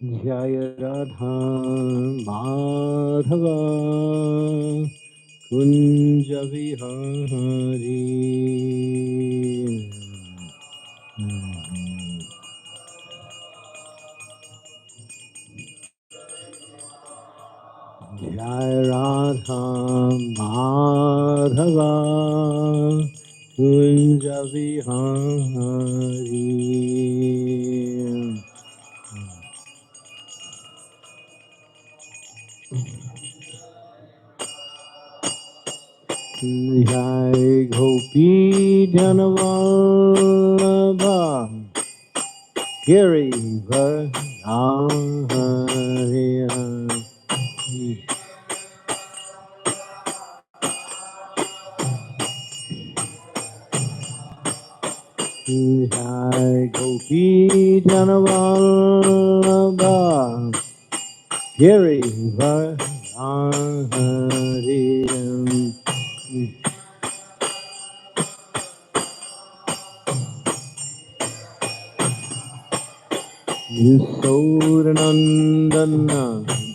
Jaya Radha Madhava Kunja Vihari Jaya Radha Madhava Kunja Vihari Jai Gopi Janavallabha Giri Vardhariya Jai Gopi Janavallabha Giri Vardhariya Yasodhanandana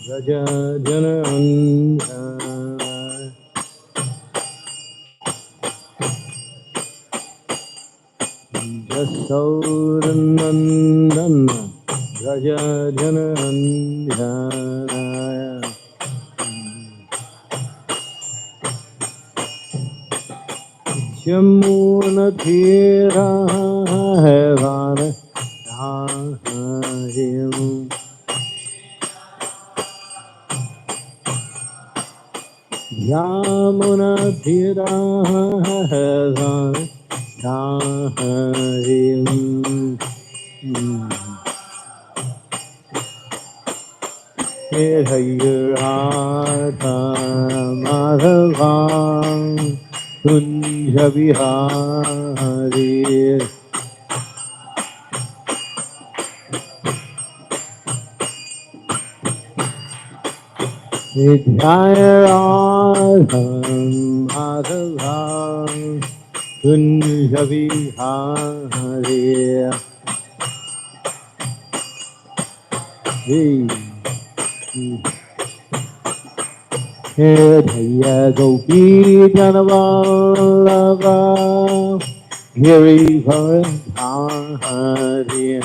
Raja Janandana Yasodhanandana Raja Janandana Jamuna Thira Hevan Harim Yamuna Thira Hevan Harim Radha Madhava Kunja Vihari Jaya Radha Madhava Kunja Vihari Jaya Gopi Janavallabha Giri Vardhariya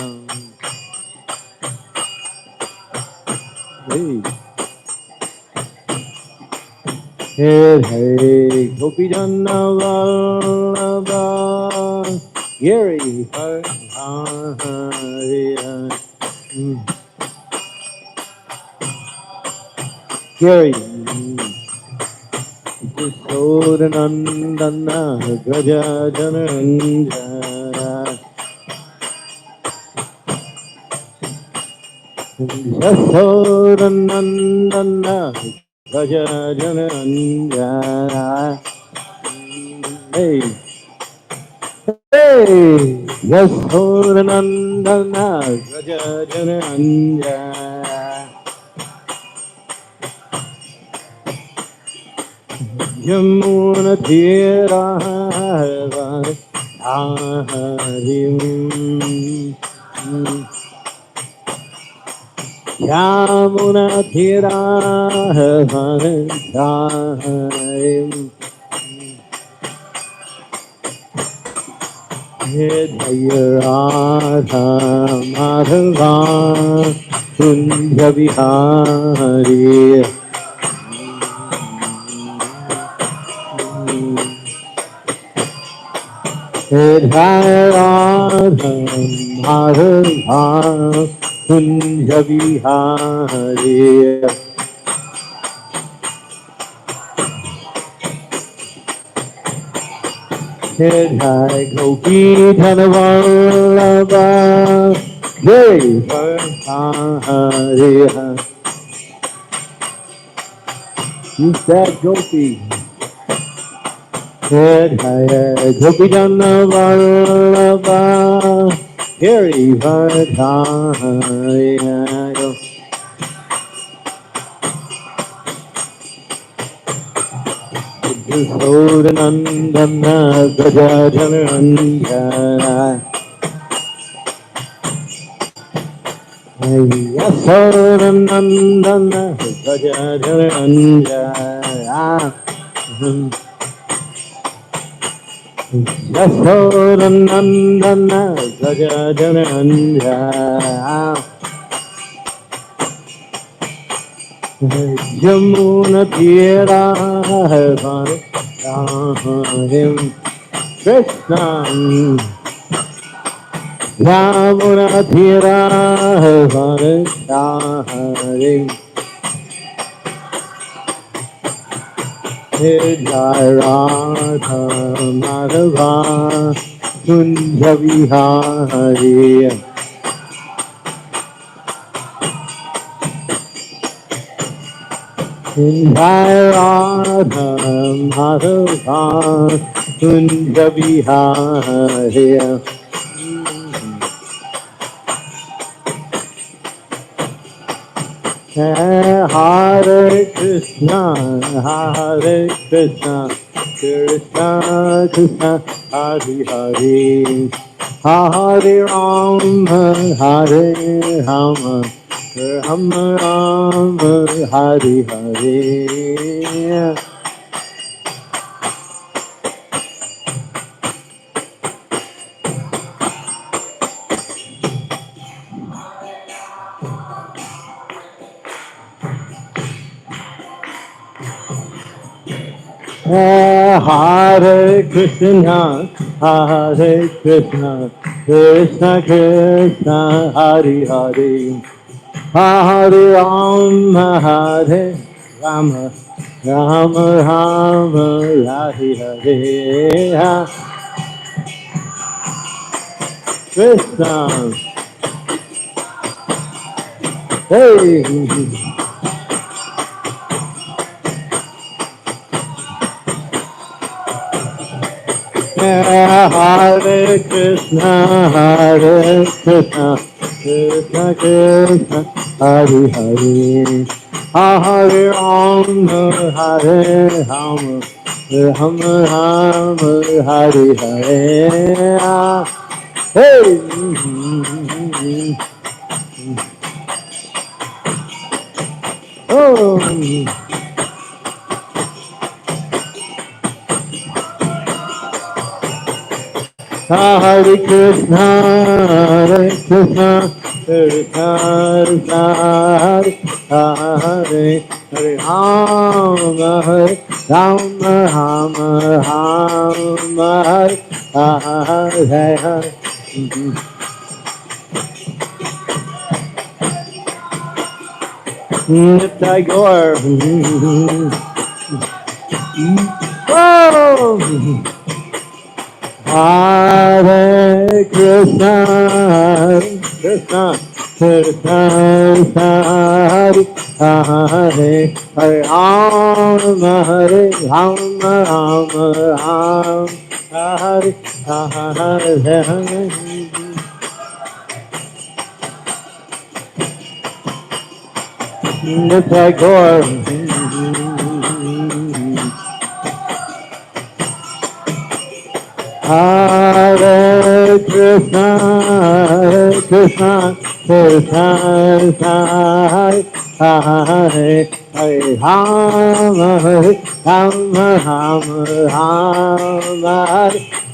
Hey Gopi Janavallabha Giri Vardhariya Giri Yasodhanandana Gaja Janandana Yasodhanandana Gaja Janandana Hey Hey Yasodhanandana Gaja Janandana Yamuna Thira Harim Yamuna Thira Harim Jaya Radha Madhava Kunja Vihari Jaya Radha Madhava Kunja Vihari Jai Gopi Janavallabha Giri Vardhariya Who's that Gopi? Jaya Gopi Janavallabha Giri Vardhariya Yasodhanandana Gaja Janandana Yasodanandana Gajajananjaya Yasodanandana Gajajananjaya Jamuna Tira Him Krishna Yamuna Tira Hare Jai Radha Madhava Kunja Vihari Jai Radha Madhava Kunja Vihari Hare Krishna, Hare Krishna, Krishna Krishna, Hare Hare, Hare Rama, Hare Rama, Rama Rama, Hare Hare. Hare Krishna, Hare Krishna, Krishna Krishna, Hare Hare, Hare Rama, Hare Rama, Rama Rama, Hare Hare, Krishna, hey. Hare Krishna, Hare Krishna, Krishna Krishna, Hare Hare, Hare Rama, Hare Rama, Rama Rama, Hare Hare. Hey. Oh. Hare Krishna, Hare Krishna, Krishna Krishna, Hare Hare, Rama, Hare Rama, Rama Rama, Hare Hare. Nitai Gaur. Oh. Hare Krishna, Krishna, Krishna, Hare Hare, Hare Rama, Hare Rama, Rama Rama, Hare Hare. Nitai Gaur. Hare Krishna, Krishna, Krishna, Hare Hare, Hare Rama, Hare Rama, Rama Rama,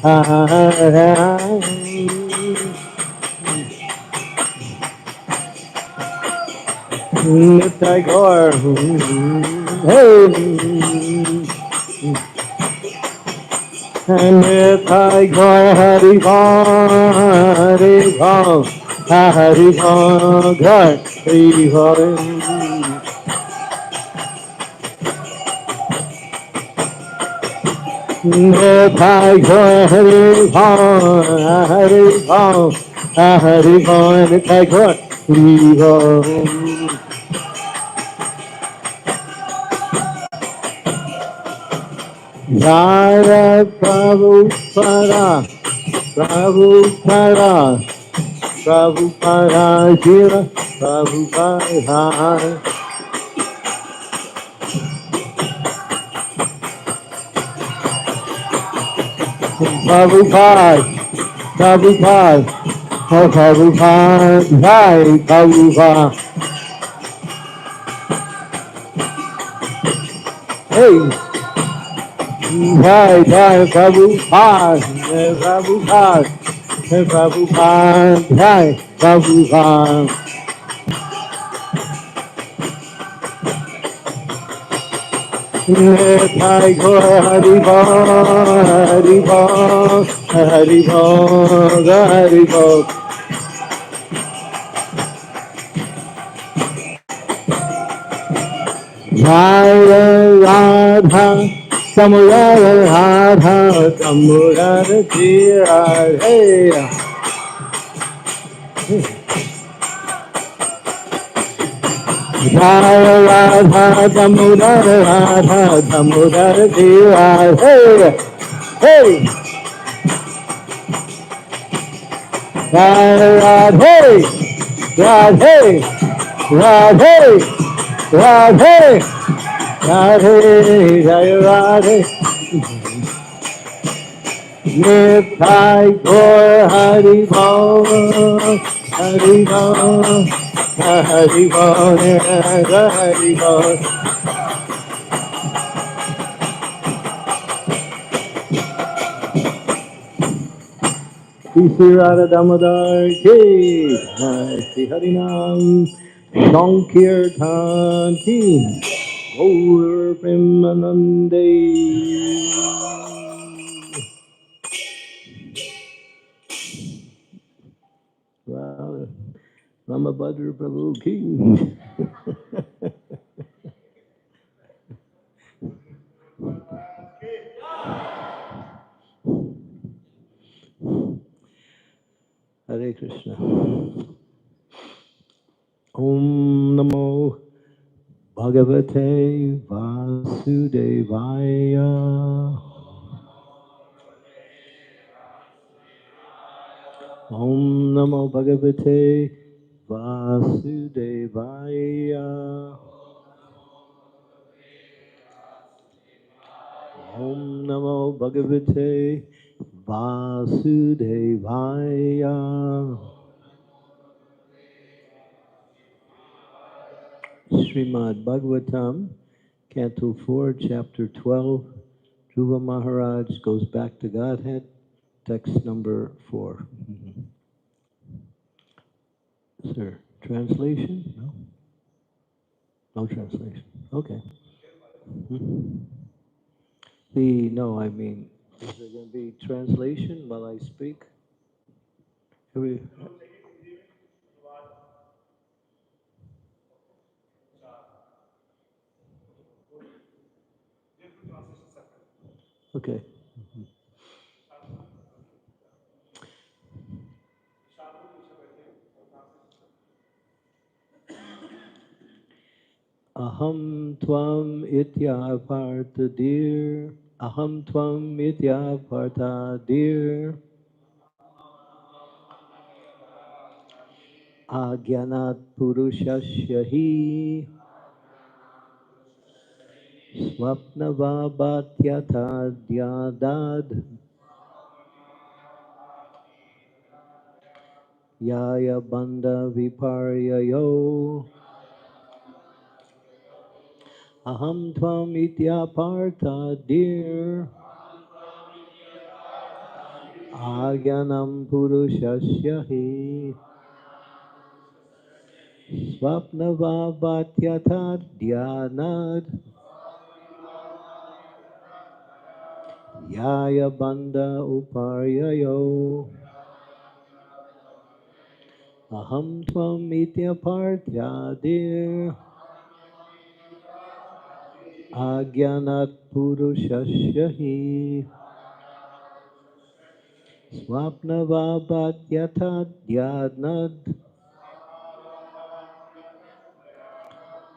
Hare Nitai Gaur. Hey. Nitai Gaur, Hari Bol, Hari Bol, Hari Bol, Hari Bol. Nitai Gaur, Hari Bol, Hari Bol, Hari Bol, Nitai Gaur, Hari Bol. Jaya Prabhupada, Prabhupada, Prabhupada, Jira Prabhupada. Prabhupada, Prabhupada, Oh Prabhupada, Jai Prabhupada. Hey, Jai Jai Prabhupada, Jai Prabhupada, Jai Prabhupada, Jai Prabhupada. Jai Gaur Haribo, Haribo, Haribo, Haribo. Jaya Radha, Samudara Radha, Samudara Jaya, hey. Jaya Radha, Samudara Radha, Samudara Jaya, hey, hey. Jaya Radhe, Radhe, Radhe, Radhe, Radhe, Jaya Radhe. Nithai Gaur Hari Bol, Hari Bol, Hari Bol, Hari Bol. Shri Radha Damodar Ki, Shri Harinam Sankirtan Ki, Gaur Premanande. Wow, Ramabhadra Prabhu Ki. Hare Krishna. Om Namo Bhagavate Vasudevaya. Om Namo Bhagavate Vasudevaya. Om Namo Bhagavate Vasudevaya. Srimad-Bhagavatam, Canto 4, Chapter 12, Dhruva Maharaj goes back to Godhead, text number 4. Sir, translation? No? No translation. Okay. No, I mean, is there going to be translation while I speak? Every, okay. Aham tvam itya partha dear. Aham tvam itya partha dear. Agyanat purushasya hi. Swapnavabatyatha dyadad. Yaya bandha viparyayo. Aham tvam itya partha dear. Agyanam purushasya hi. Swapnavabatyatha dhyanad. Yaya bandha uparyayo. Aham tvam itya partha dear. Agyanat purushasya hi. Swapnavabatyatha dhyanad.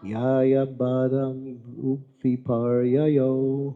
Yaya badam upiparyayo.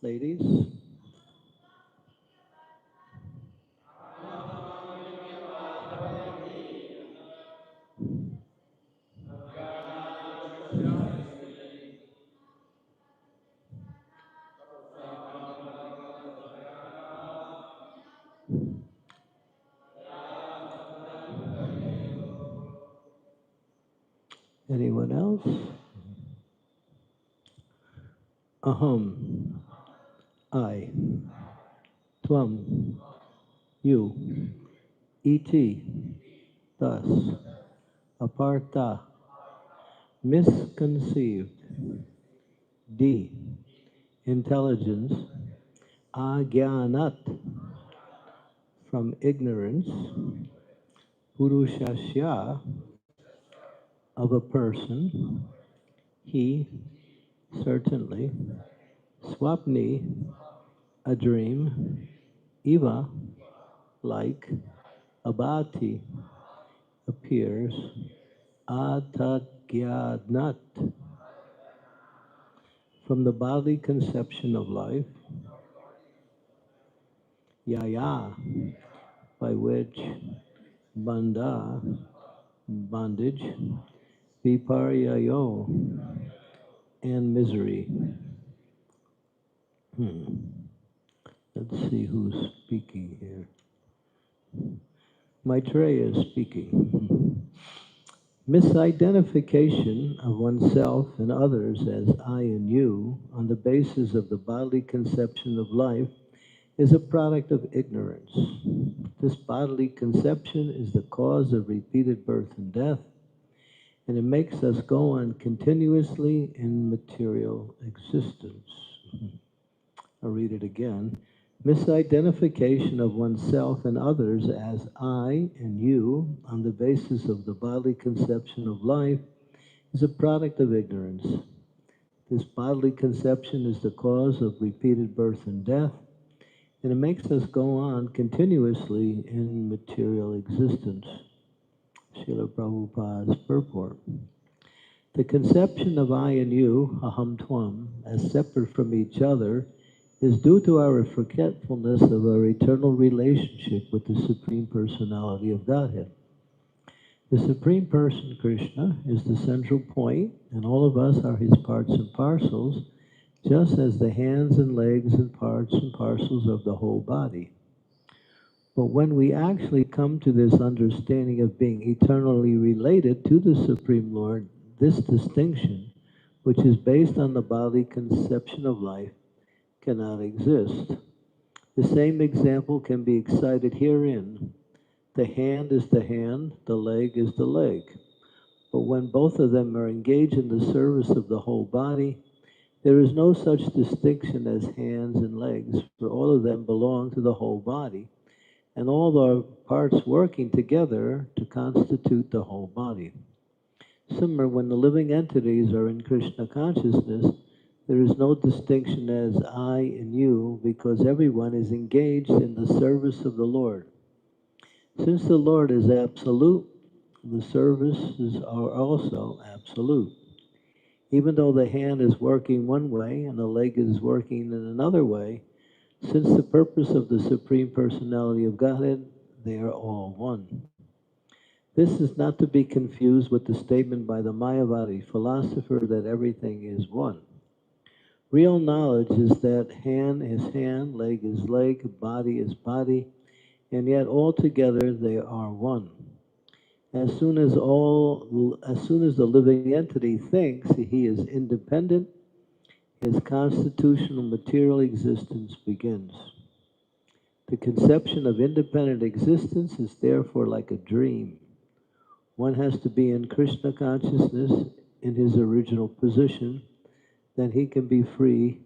Ladies? Anyone else? Aham, I, Tvam, you, iti, thus, aparta, misconceived, d, intelligence, agyanat, from ignorance, purushasya, of a person, he, certainly, swapni, a dream, eva, like, abhati, appears, atagyadnat, from the bodily conception of life, yaya, by which bandha, bondage, viparyayo, and misery. Let's see who's speaking here. Maitreya is speaking. Misidentification of oneself and others as I and you on the basis of the bodily conception of life is a product of ignorance. This bodily conception is the cause of repeated birth and death, and it makes us go on continuously in material existence. I'll read it again. Misidentification of oneself and others as I and you on the basis of the bodily conception of life is a product of ignorance. This bodily conception is the cause of repeated birth and death, and it makes us go on continuously in material existence. Srila Prabhupada's purport. The conception of I and you, aham tvam, as separate from each other, is due to our forgetfulness of our eternal relationship with the Supreme Personality of Godhead. The Supreme Person, Krishna, is the central point, and all of us are his parts and parcels, just as the hands and legs and parts and parcels of the whole body. But when we actually come to this understanding of being eternally related to the Supreme Lord, this distinction, which is based on the bodily conception of life, cannot exist. The same example can be cited herein. The hand is the hand, the leg is the leg. But when both of them are engaged in the service of the whole body, there is no such distinction as hands and legs, for all of them belong to the whole body, and all the parts working together to constitute the whole body. Similar, when the living entities are in Krishna consciousness, there is no distinction as I and you, because everyone is engaged in the service of the Lord. Since the Lord is absolute, the services are also absolute. Even though the hand is working one way and the leg is working in another way, since the purpose of the Supreme Personality of Godhead, they are all one. This is not to be confused with the statement by the Mayavadi philosopher that everything is one. Real knowledge is that hand is hand, leg is leg, body is body, and yet all together they are one. As soon as the living entity thinks he is independent, his constitutional material existence begins. The conception of independent existence is therefore like a dream. One has to be in Krishna consciousness in his original position, then he can be free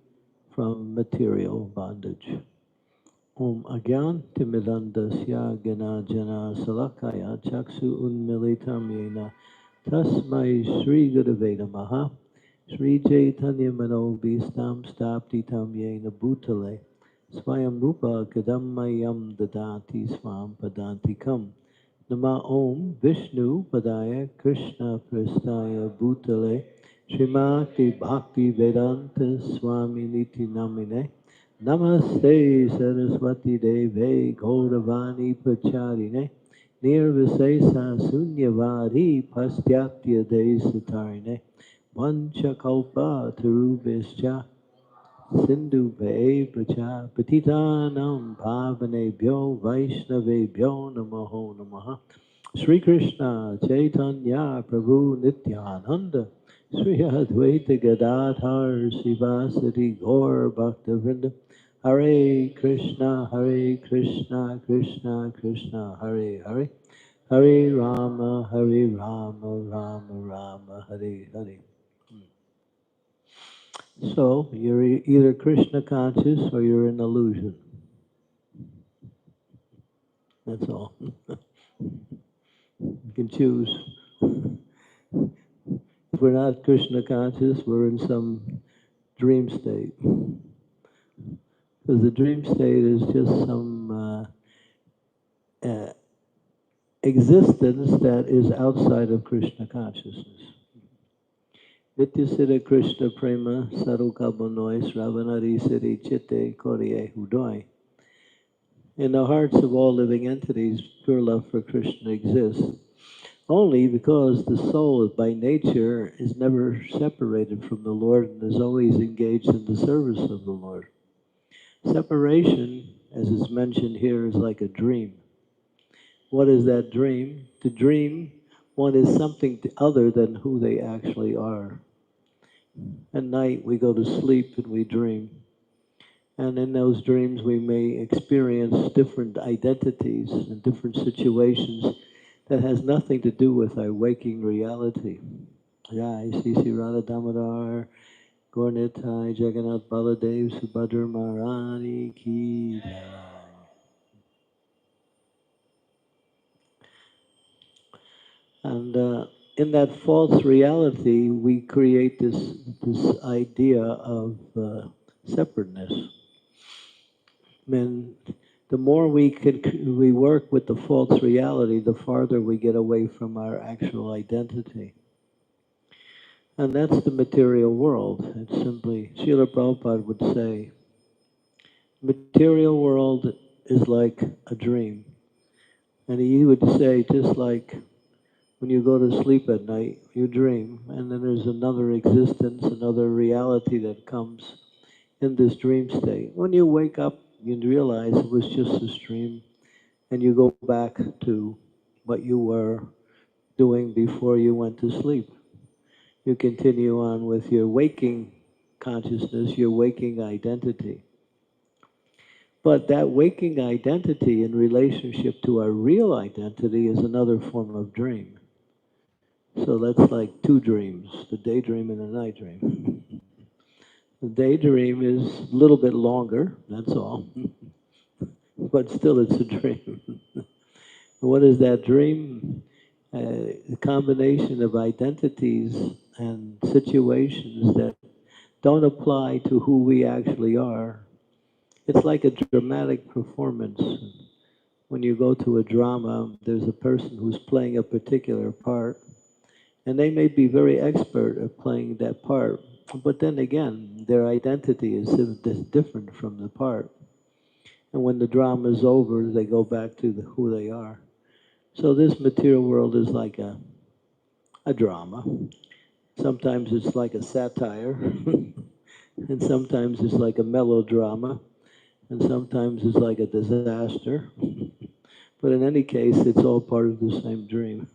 from material bondage. Om Agyan Timidandasya Gana Jana Salakaya Chaksu Unmilitam Yena Tasmai Sri Gurave Namaha Sri Chaitanya Mano Bhistam Staptitam Yena Bhutale Swayam Rupa Kadammayam Dadati Swam Padantikam Nama Om Vishnu Padaya Krishna Prastaya Bhutale Srimati Bhakti Vedanta Swami Niti Namine Namaste Saraswati Deve Gauravani Pacharine Nirvisesa Sunyavadi Pastyatya Desatarine Vanchakalpa Tarubhischa Sindhu Vacha Patitanam Bhavanebhyo Vaishnavebhyo Namaho Namaha Sri Krishna Chaitanya Prabhu Nityananda Sri Advaita Gadadhar Sivasati Gaur Bhaktavrinda Hare Krishna Krishna Krishna Hare Hare Hare Rama Rama Rama Hare Hare. So you're either Krishna conscious or you're in illusion. That's all. You can choose. If we're not Krishna conscious, we're in some dream state. Because the dream state is just some existence that is outside of Krishna consciousness. Nityasira Krishna Prema Sarukabanois Ravanari Siri Chitte Koriye Hudoi. In the hearts of all living entities, pure love for Krishna exists, only because the soul by nature is never separated from the Lord and is always engaged in the service of the Lord. Separation, as is mentioned here, is like a dream. What is that dream? To dream, one is something other than who they actually are. At night, we go to sleep and we dream. And in those dreams, we may experience different identities and different situations that has nothing to do with our waking reality. Jai Sri Radha Damodar, Gaurnitai, Jagannath Baladev, Subhadra Maharani Ki Jai. And in that false reality, we create this idea of separateness. And the more we work with the false reality, the farther we get away from our actual identity. And that's the material world. It's simply, Srila Prabhupada would say, material world is like a dream. And he would say, just like when you go to sleep at night, you dream, and then there's another existence, another reality that comes in this dream state. When you wake up, you realize it was just a dream, and you go back to what you were doing before you went to sleep. You continue on with your waking consciousness, your waking identity. But that waking identity in relationship to our real identity is another form of dream. So that's like two dreams, the daydream and the night dream. The daydream is a little bit longer, that's all. But still it's a dream. What is that dream? A combination of identities and situations that don't apply to who we actually are. It's like a dramatic performance. When you go to a drama, there's a person who's playing a particular part, and they may be very expert at playing that part, but then again, their identity is different from the part. And when the drama is over, they go back to who they are. So this material world is like a drama. Sometimes it's like a satire, and sometimes it's like a melodrama, and sometimes it's like a disaster. But in any case, it's all part of the same dream.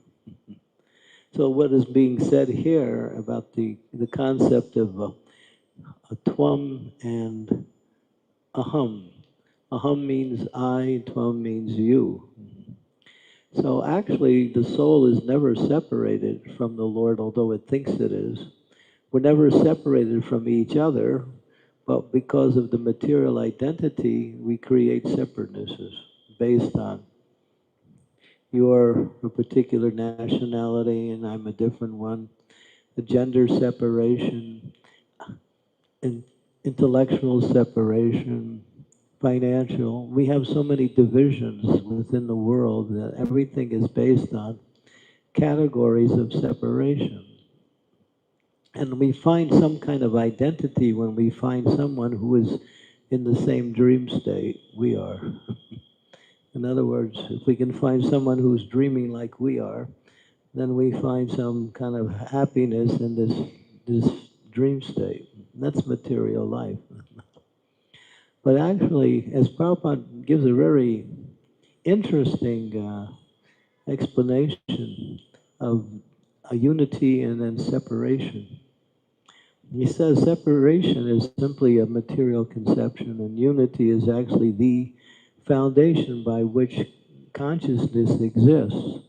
So what is being said here about the concept of a tvam and aham. Aham means I, tvam means you. So actually, the soul is never separated from the Lord, although it thinks it is. We're never separated from each other, but because of the material identity, we create separatenesses based on you're a particular nationality and I'm a different one, the gender separation, intellectual separation, financial. We have so many divisions within the world that everything is based on categories of separation. And we find some kind of identity when we find someone who is in the same dream state we are. In other words, if we can find someone who's dreaming like we are, then we find some kind of happiness in this dream state. That's material life. But actually, as Prabhupada gives a very interesting explanation of a unity and then separation. He says separation is simply a material conception, and unity is actually the foundation by which consciousness exists.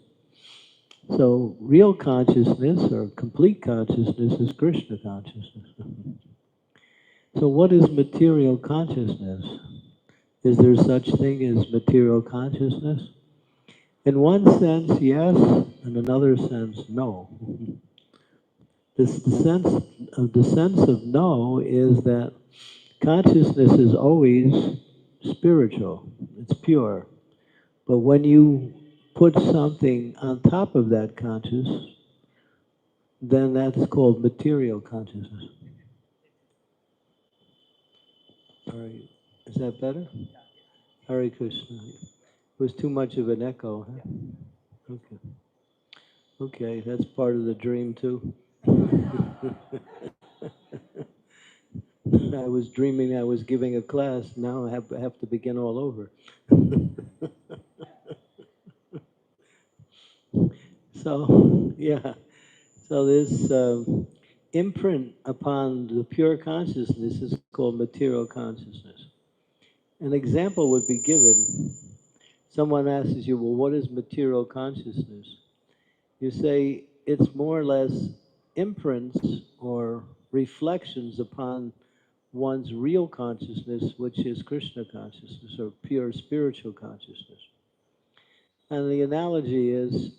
So real consciousness or complete consciousness is Krishna consciousness. So what is material consciousness? Is there such thing as material consciousness? In one sense, yes. In another sense, no. The sense of no is that consciousness is always spiritual. It's pure. But when you put something on top of that conscious, then that's called material consciousness. All right. Is that better? Hare Krishna. It was too much of an echo, huh? Okay. Okay, that's part of the dream too. I was dreaming I was giving a class, now I have to begin all over. So, yeah. So this imprint upon the pure consciousness is called material consciousness. An example would be given. Someone asks you, well, what is material consciousness? You say it's more or less imprints or reflections upon one's real consciousness, which is Krishna consciousness or pure spiritual consciousness. And the analogy is,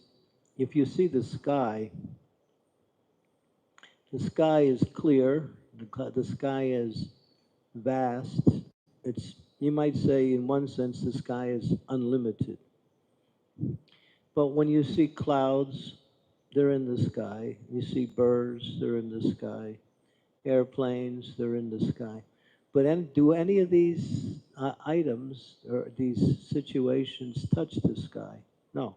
if you see the sky is clear, the sky is vast. It's, you might say, in one sense, the sky is unlimited. But when you see clouds, they're in the sky. You see birds, they're in the sky. Airplanes, they're in the sky. But do any of these items or these situations touch the sky? No.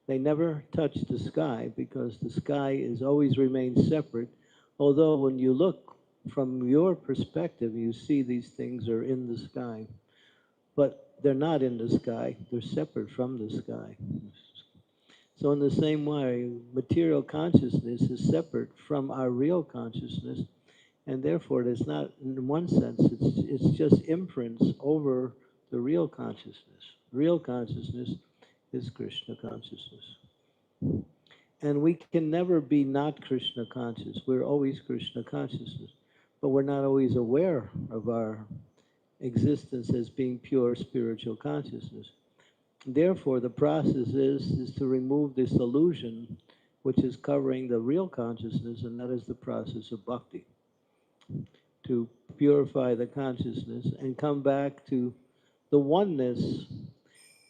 They never touch the sky because the sky is always remains separate. Although when you look from your perspective, you see these things are in the sky. But they're not in the sky. They're separate from the sky. So in the same way, material consciousness is separate from our real consciousness, and therefore it's not, in one sense, it's just imprints over the real consciousness. Real consciousness is Krishna consciousness. And we can never be not Krishna conscious. We're always Krishna consciousness. But we're not always aware of our existence as being pure spiritual consciousness. Therefore, the process is to remove this illusion which is covering the real consciousness, and that is the process of bhakti. To purify the consciousness and come back to the oneness.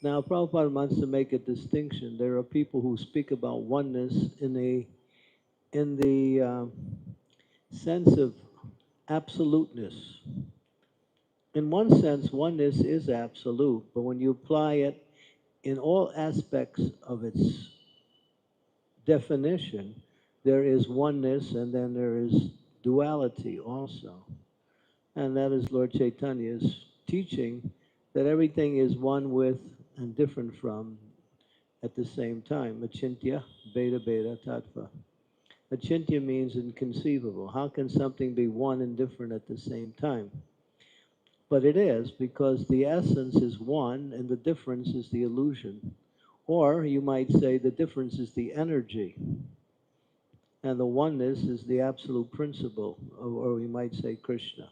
Now, Prabhupada wants to make a distinction. There are people who speak about oneness in the sense of absoluteness. In one sense, oneness is absolute, but when you apply it in all aspects of its definition, there is oneness and then there is duality also. And that is Lord Chaitanya's teaching, that everything is one with and different from at the same time. Achintya, beta, beta, tattva. Achintya means inconceivable. How can something be one and different at the same time? But it is, because the essence is one and the difference is the illusion. Or you might say the difference is the energy. And the oneness is the absolute principle, or we might say Krishna.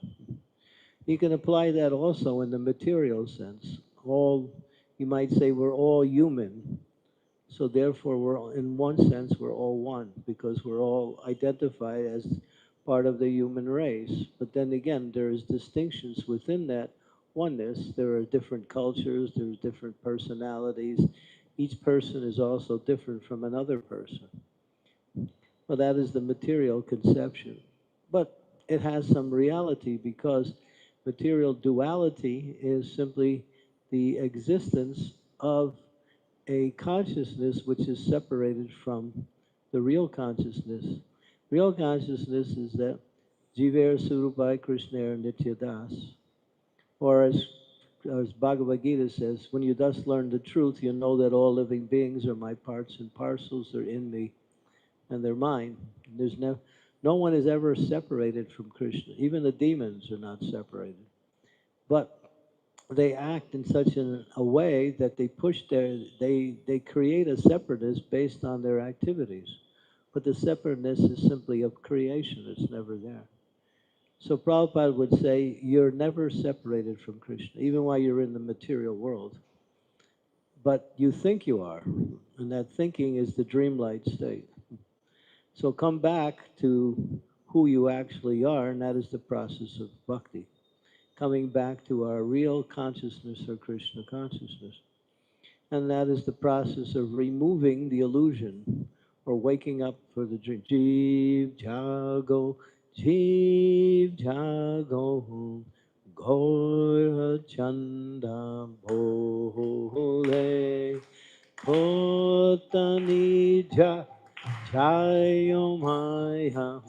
You can apply that also in the material sense. You might say we're all human. So therefore, in one sense, we're all one, because we're all identified as part of the human race. But then again, there's distinctions within that oneness. There are different cultures, there's different personalities. Each person is also different from another person. Well, that is the material conception. But it has some reality, because Material duality is simply the existence of a consciousness which is separated from the real consciousness. Real consciousness is that Jiver Surupai Krishna Nityadas. Or as Bhagavad Gita says, when you thus learn the truth, you know that all living beings are my parts and parcels, they're in me and they're mine. There's no one is ever separated from Krishna. Even the demons are not separated. But they act in such a way that they they create a separateness based on their activities. But the separateness is simply of creation, it's never there. So Prabhupada would say, you're never separated from Krishna, even while you're in the material world. But you think you are, and that thinking is the dreamlight state. So come back to who you actually are, and that is the process of bhakti. Coming back to our real consciousness or Krishna consciousness. And that is the process of removing the illusion or waking up for the dream. Jeev jago, Gaur chanda bhole, Kotani Jayomaya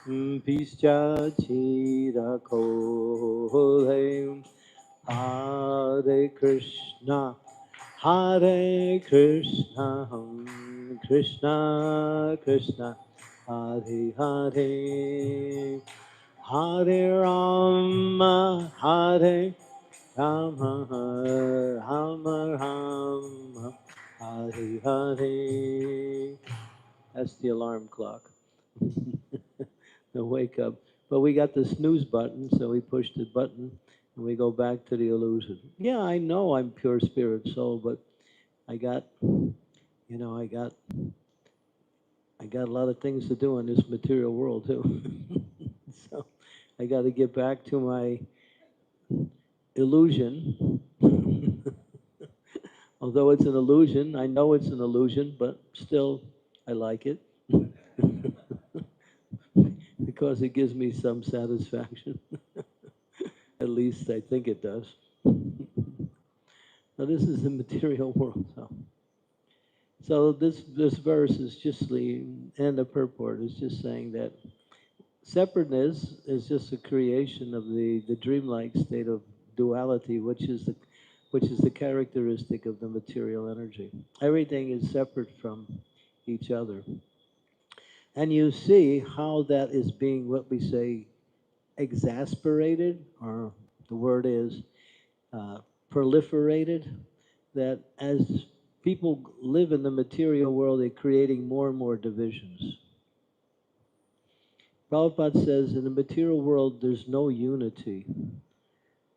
Pischa Chira Kole. Hare Krishna, Hare Krishna, Krishna Krishna, Hare Hare, Hare Rama, Hare Rama, Rama Rama, Hare Hare. That's the alarm clock. To wake up. But we got the snooze button, so we push the button and we go back to the illusion. Yeah, I know I'm pure spirit soul, but I got, I got a lot of things to do in this material world too. So I got to get back to my illusion. Although it's an illusion, I know it's an illusion, but still I like it. Because it gives me some satisfaction. At least I think it does. Now this is the material world. So this verse is just and the purport is just saying that separateness is just a creation of the dreamlike state of duality, which is the characteristic of the material energy. Everything is separate from each other. And you see how that is being, what we say, exasperated, or the word is proliferated, that as people live in the material world, they're creating more and more divisions. Prabhupada says in the material world there's no unity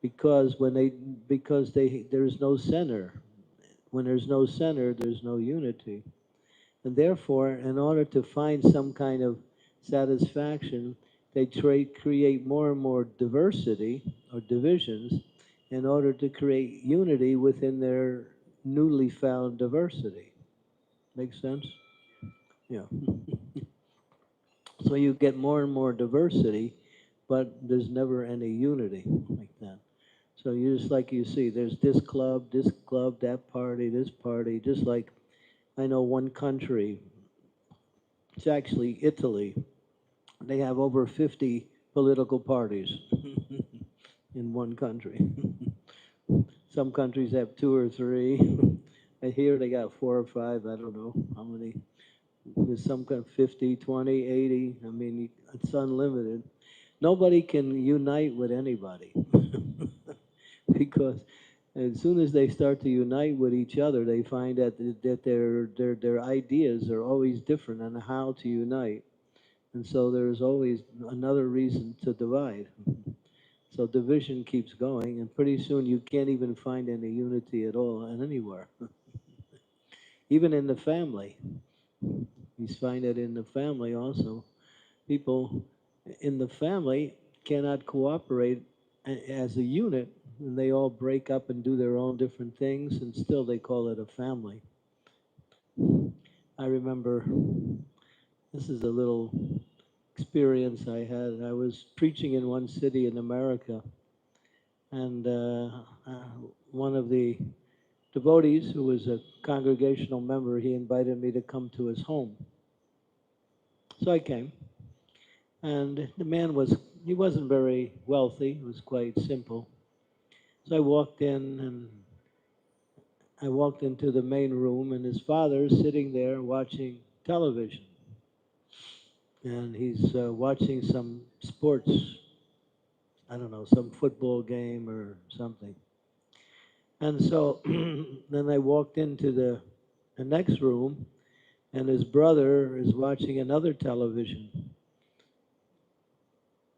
because there's no center. When there's no center, there's no unity. And therefore, in order to find some kind of satisfaction, they create more and more diversity or divisions in order to create unity within their newly found diversity. Make sense? Yeah. So you get more and more diversity, but there's never any unity like that. So you just like you see, there's this club, that party, this party, just like I know one country, it's actually Italy. They have over 50 political parties in one country. Some countries have 2 or 3. And here they got 4 or 5, I don't know how many. There's some kind of 50, 20, 80. I mean, it's unlimited. Nobody can unite with anybody. Because as soon as they start to unite with each other, they find that their ideas are always different on how to unite. And so there's always another reason to divide. So division keeps going, and pretty soon you can't even find any unity at all and anywhere. Even in the family. You find it in the family also. People in the family cannot cooperate as a unit, and they all break up and do their own different things, and still they call it a family. I remember, this is a little experience I had. I was preaching in one city in America, And one of the devotees, who was a congregational member, he invited me to come to his home. So I came, and the man he wasn't very wealthy, he was quite simple. So I walked in, and I walked into the main room, and his father's sitting there watching television. And he's watching some sports, I don't know, some football game or something. And so then I walked into the next room, and his brother is watching another television.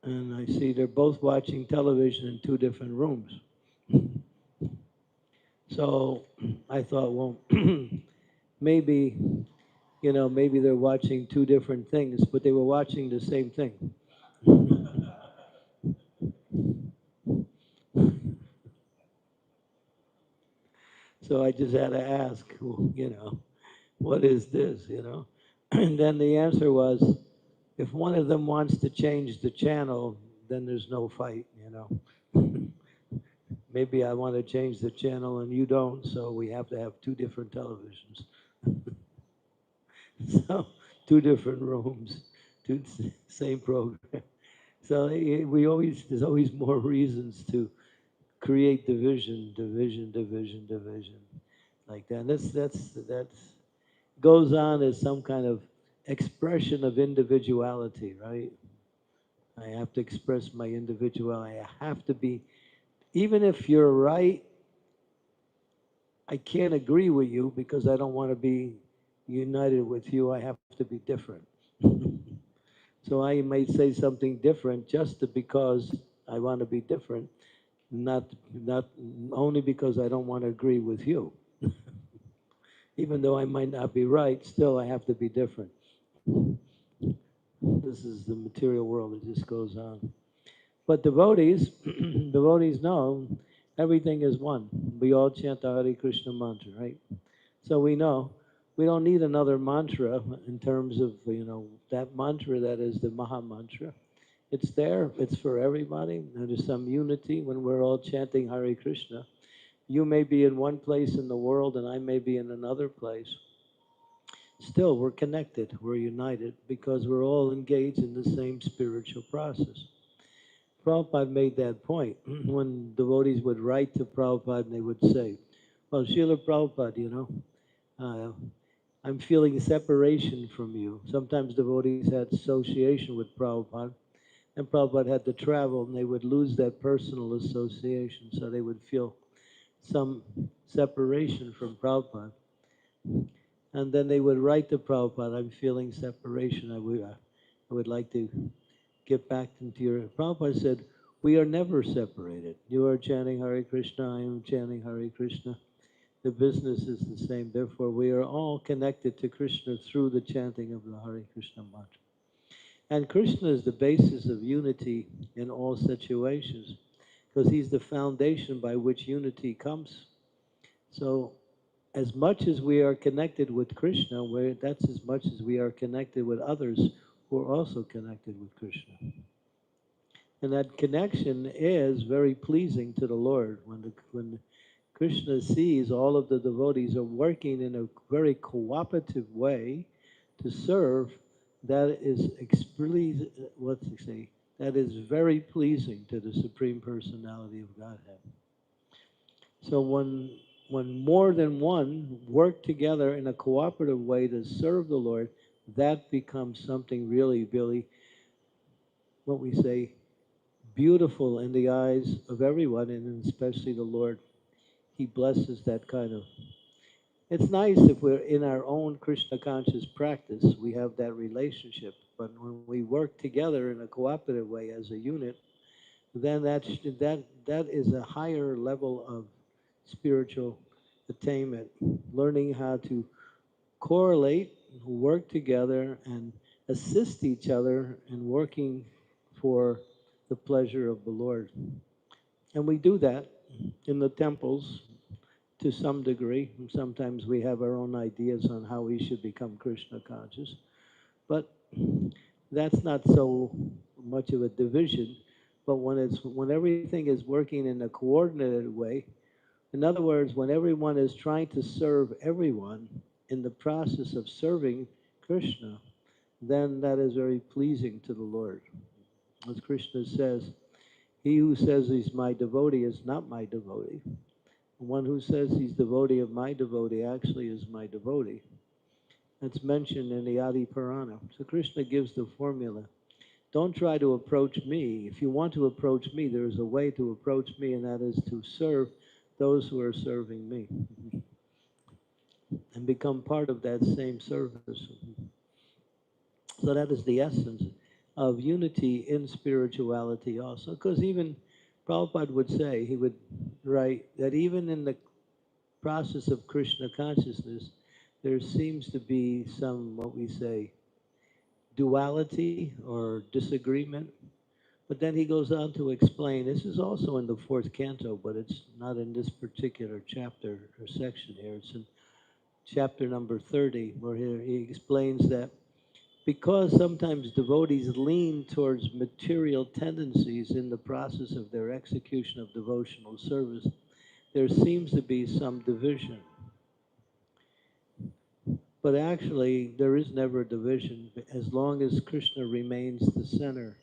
And I see they're both watching television in two different rooms. So I thought, well, maybe, maybe they're watching two different things, but they were watching the same thing. So I just had to ask, what is this, And then the answer was, if one of them wants to change the channel, then there's no fight, Maybe I want to change the channel and you don't, so we have to have two different televisions. So, two different rooms, same program. So there's always more reasons to create division, like that. And that's goes on as some kind of expression of individuality, right? I have to express my individuality. I have to be, even if you're right, I can't agree with you because I don't want to be united with you. I have to be different. So I may say something different just because I want to be different, not only because I don't want to agree with you. Even though I might not be right, still I have to be different. This is the material world that just goes on. But devotees, devotees know everything is one. We all chant the Hare Krishna mantra, right? So we know we don't need another mantra in terms of, that mantra that is the Maha Mantra. It's there, it's for everybody. There's some unity when we're all chanting Hare Krishna. You may be in one place in the world and I may be in another place. Still, we're connected, we're united, because we're all engaged in the same spiritual process. Prabhupada made that point when devotees would write to Prabhupada and they would say, well, Srila Prabhupada, I'm feeling separation from you. Sometimes devotees had association with Prabhupada, and Prabhupada had to travel, and they would lose that personal association, so they would feel some separation from Prabhupada. And then they would write to Prabhupada, I'm feeling separation. I would like to get back into your... Prabhupada said, we are never separated. You are chanting Hare Krishna, I am chanting Hare Krishna. The business is the same. Therefore, we are all connected to Krishna through the chanting of the Hare Krishna mantra. And Krishna is the basis of unity in all situations, because he's the foundation by which unity comes. So, as much as we are connected with Krishna, that's as much as we are connected with others who are also connected with Krishna. And that connection is very pleasing to the Lord. When Krishna sees all of the devotees are working in a very cooperative way to serve, that is that is very pleasing to the Supreme Personality of Godhead. So when more than one work together in a cooperative way to serve the Lord, that becomes something really, really, what we say, beautiful in the eyes of everyone, and especially the Lord. He blesses that kind of... It's nice if we're in our own Krishna conscious practice, we have that relationship. But when we work together in a cooperative way as a unit, then that is a higher level of spiritual attainment. Learning how to correlate, work together, and assist each other in working for the pleasure of the Lord. And we do that in the temples to some degree. And sometimes we have our own ideas on how we should become Krishna conscious. But that's not so much of a division. But when everything is working in a coordinated way, in other words, when everyone is trying to serve everyone in the process of serving Krishna, then that is very pleasing to the Lord. As Krishna says, he who says he's my devotee is not my devotee. The one who says he's devotee of my devotee actually is my devotee. That's mentioned in the Adi Purana. So Krishna gives the formula. Don't try to approach me. If you want to approach me, there is a way to approach me, and that is to serve those who are serving me and become part of that same service. So that is the essence of unity in spirituality also. Because even Prabhupada would say, he would write that even in the process of Krishna consciousness, there seems to be some, what we say, duality or disagreement. But then he goes on to explain, this is also in the fourth canto, but it's not in this particular chapter or section here. It's in chapter number 30, where he explains that because sometimes devotees lean towards material tendencies in the process of their execution of devotional service, there seems to be some division. But actually, there is never a division as long as Krishna remains the center.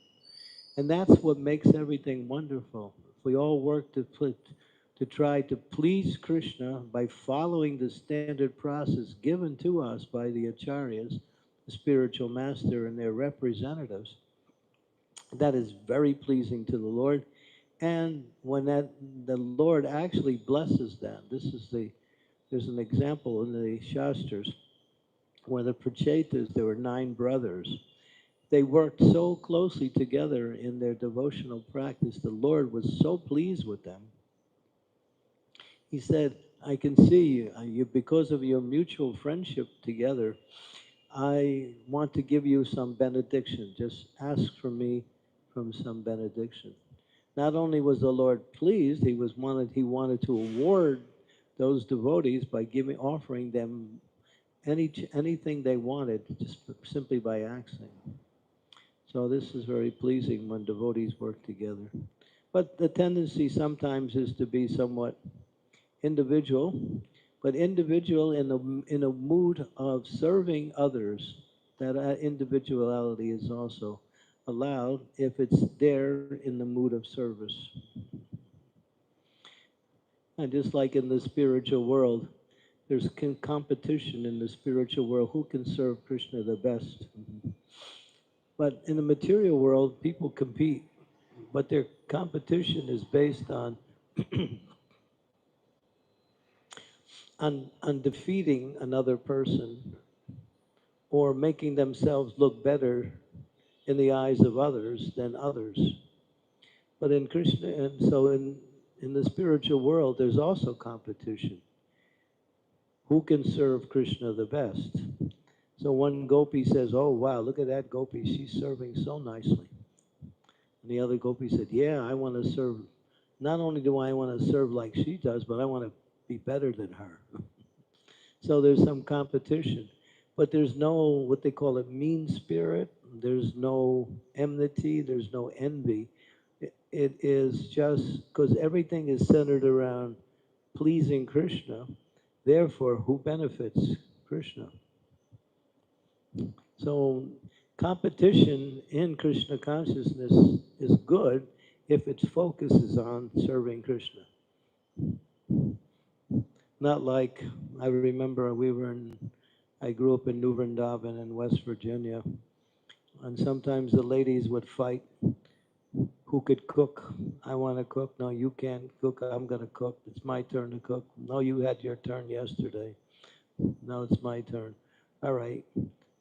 And that's what makes everything wonderful. If we all work to try to please Krishna by following the standard process given to us by the acharyas, the spiritual master and their representatives, that is very pleasing to the Lord. And when the Lord actually blesses that, there's an example in the Shastras where the Prachetas, there were 9 brothers. They worked so closely together in their devotional practice. The Lord was so pleased with them. He said, I can see you because of your mutual friendship together, I want to give you some benediction. Just ask for me from some benediction. Not only was the Lord pleased, he wanted to award those devotees by offering them anything they wanted, just simply by asking. So this is very pleasing when devotees work together. But the tendency sometimes is to be somewhat individual, but individual in a mood of serving others. That individuality is also allowed if it's there in the mood of service. And just like in the spiritual world, there's competition in the spiritual world. Who can serve Krishna the best? But in the material world, people compete, but their competition is based on on defeating another person or making themselves look better in the eyes of others than others. But in Krishna, and so in the spiritual world, there's also competition. Who can serve Krishna the best? So one gopi says, oh wow, look at that gopi, she's serving so nicely. And the other gopi said, yeah, I want to serve, not only do I want to serve like she does, but I want to be better than her. So there's some competition. But there's no, what they call it, mean spirit. There's no enmity. There's no envy. It is just because everything is centered around pleasing Krishna. Therefore, who benefits? Krishna. So competition in Krishna consciousness is good if its focus is on serving Krishna. Not like, I remember I grew up in New Vrindavan in West Virginia, and sometimes the ladies would fight who could cook. I want to cook. No, you can't cook. I'm going to cook. It's my turn to cook. No, you had your turn yesterday. Now it's my turn. All right.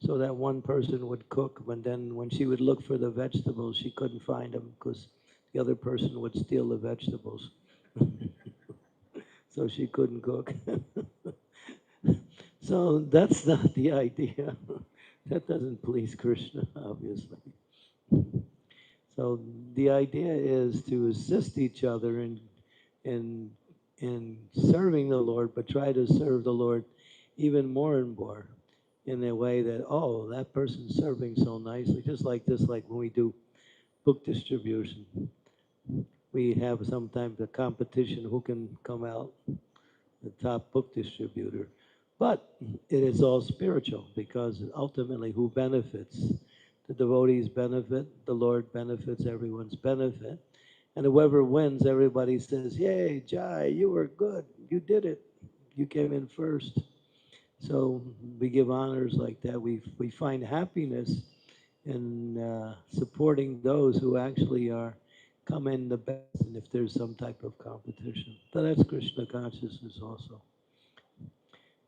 So that one person would cook, but then when she would look for the vegetables, she couldn't find them because the other person would steal the vegetables. So she couldn't cook. So that's not the idea. That doesn't please Krishna, obviously. So the idea is to assist each other in serving the Lord, but try to serve the Lord even more and more in a way that, oh, that person's serving so nicely. Just like this, like when we do book distribution. We have sometimes a competition who can come out the top book distributor. But it is all spiritual because ultimately who benefits? The devotees benefit, the Lord benefits, everyone's benefit. And whoever wins, everybody says, "Yay, Jai, you were good. You did it. You came in first." So we give honors like that. We find happiness in supporting those who actually are come in the best, and if there's some type of competition. So that's Krishna consciousness also.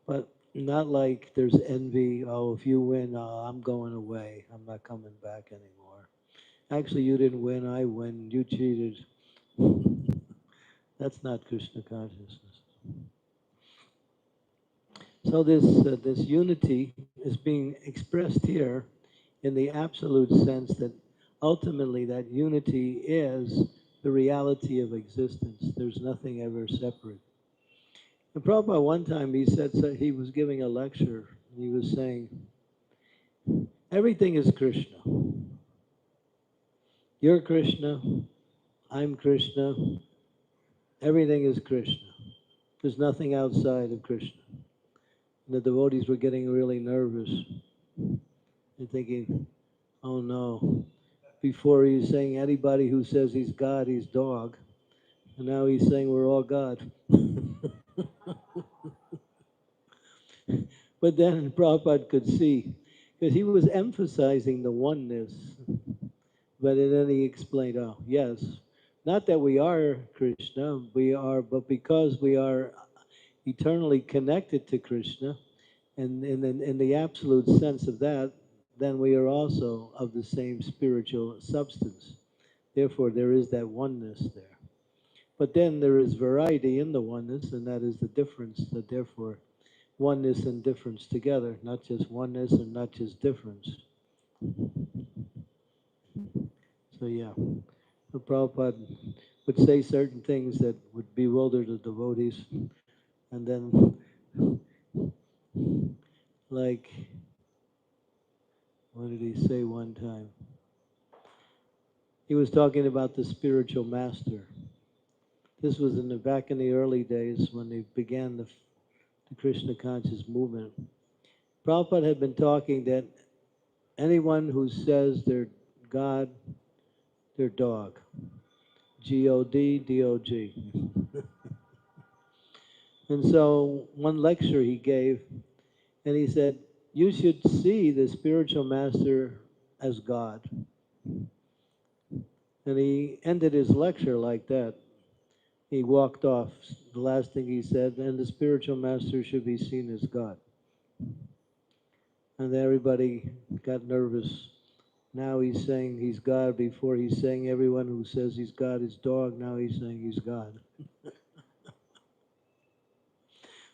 But not like there's envy. Oh, if you win, I'm going away. I'm not coming back anymore. Actually, you didn't win. I win. You cheated. That's not Krishna consciousness. So this unity is being expressed here in the absolute sense that ultimately that unity is the reality of existence. There's nothing ever separate. And Prabhupada one time he said, so he was giving a lecture, and he was saying, everything is Krishna. You're Krishna, I'm Krishna, everything is Krishna. There's nothing outside of Krishna. And the devotees were getting really nervous and thinking, oh no, before he was saying anybody who says he's God, he's dog. And now he's saying we're all God. But then Prabhupada could see, because he was emphasizing the oneness. But then he explained, oh, yes, not that we are Krishna, we are, but because we are eternally connected to Krishna, and in the absolute sense of that, then we are also of the same spiritual substance. Therefore, there is that oneness there. But then there is variety in the oneness, and that is the difference, that therefore oneness and difference together, not just oneness and not just difference. So yeah, so Prabhupada would say certain things that would bewilder the devotees, and then like, what did he say one time? He was talking about the spiritual master. This was back in the early days when they began the Krishna conscious movement. Prabhupada had been talking that anyone who says they're God, they're dog. G-O-D, D-O-G. And so one lecture he gave, and he said, you should see the spiritual master as God. And he ended his lecture like that. He walked off. The last thing he said, and the spiritual master should be seen as God. And everybody got nervous. Now he's saying he's God. Before he's saying everyone who says he's God is dog. Now he's saying he's God.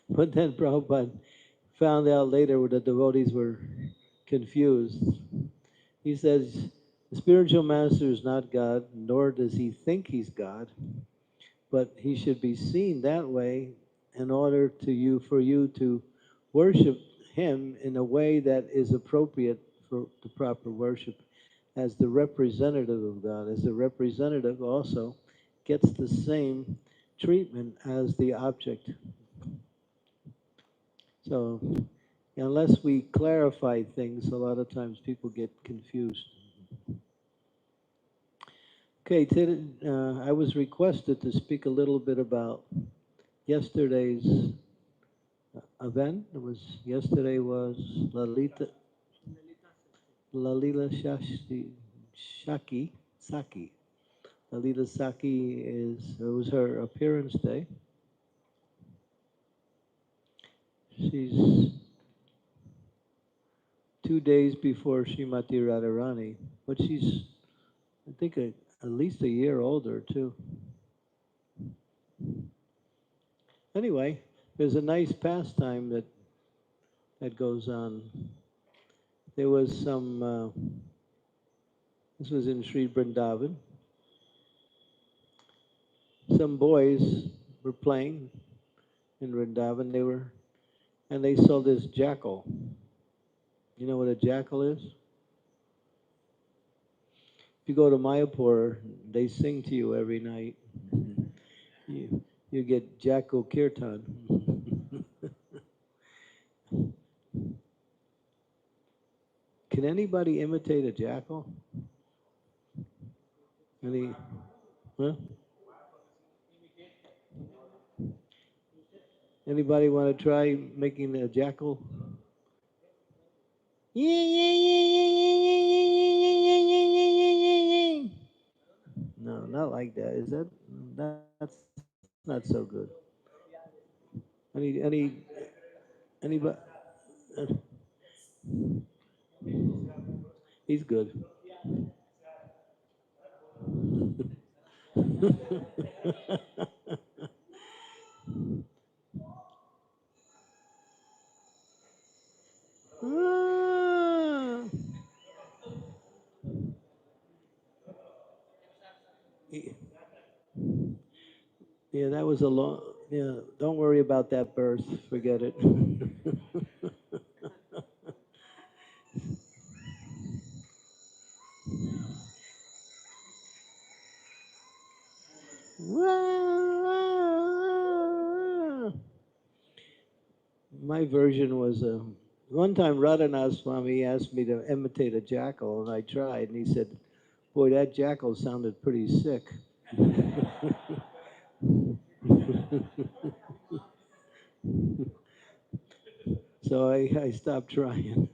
But then Prabhupada found out later where the devotees were confused. He says, the spiritual master is not God, nor does he think he's God, but he should be seen that way in order for you to worship him in a way that is appropriate for the proper worship as the representative of God. As the representative also gets the same treatment as the object. So unless we clarify things, a lot of times people get confused. Okay, I was requested to speak a little bit about yesterday's event. Yesterday was Lalita Saki. Lalita Saki was her appearance day. She's 2 days before Srimati Radharani, but she's, I think, at least a year older too. Anyway, there's a nice pastime that goes on. There was this was in Sri Vrindavan. Some boys were playing in Vrindavan. And they saw this jackal. You know what a jackal is? If you go to Mayapur, they sing to you every night. You get Jackal Kirtan. Can anybody imitate a jackal? Any? Huh? Anybody want to try making a jackal? No, not like that. Is that? That's not so good. Anybody? He's good. Ah. Yeah, that was a long. Yeah, don't worry about that birth. Forget it. My version was one time Radhanath Swami asked me to imitate a jackal, and I tried, and he said, "Boy, that jackal sounded pretty sick." So I stopped trying.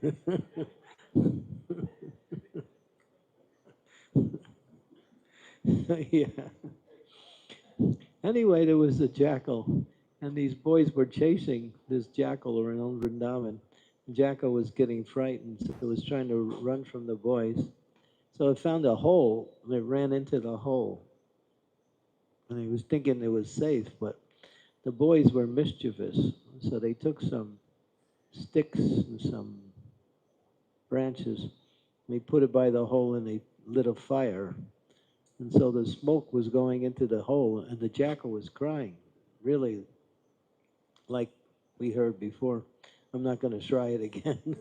Yeah. Anyway, there was a jackal, and these boys were chasing this jackal around Vrindavan. The jackal was getting frightened, so it was trying to run from the boys. So it found a hole, and it ran into the hole. And he was thinking it was safe, but the boys were mischievous. So they took some sticks and some branches, and they put it by the hole, and they lit a fire. And so the smoke was going into the hole, and the jackal was crying, really, like we heard before. I'm not going to try it again.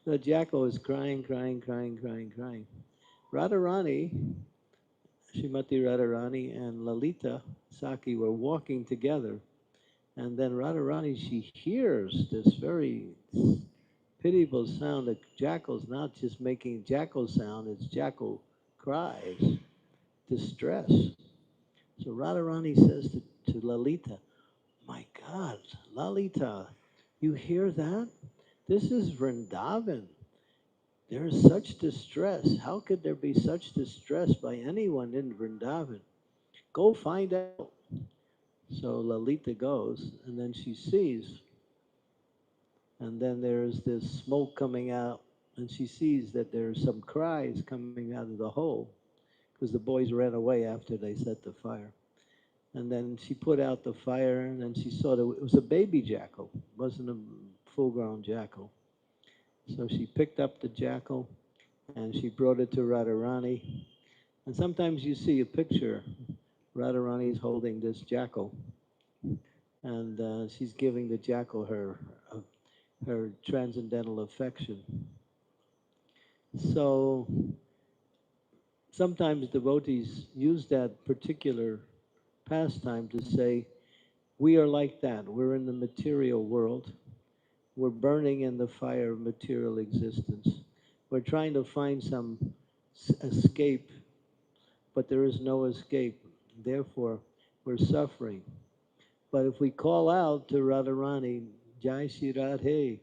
The jackal was crying, crying, crying, crying, crying. Radharani, Srimati Radharani, and Lalita Saki were walking together. And then Radharani, she hears this very pitiable sound. The jackal's not just making jackal sound, it's jackal cries, distress. So Radharani says to Lalita, "My God, Lalita, you hear that? This is Vrindavan. There is such distress. How could there be such distress by anyone in Vrindavan? Go find out." So Lalita goes, and then she sees, and then there's this smoke coming out, and she sees that there's some cries coming out of the hole, because the boys ran away after they set the fire. And then she put out the fire, and then she saw that it was a baby jackal. It wasn't a full-grown jackal. So she picked up the jackal, and she brought it to Radharani. And sometimes you see a picture, Radharani is holding this jackal, and she's giving the jackal her transcendental affection. So sometimes devotees use that particular pastime to say, we are like that. We're in the material world. We're burning in the fire of material existence. We're trying to find some escape, but there is no escape. Therefore, we're suffering. But if we call out to Radharani, Jai Shri Radhe,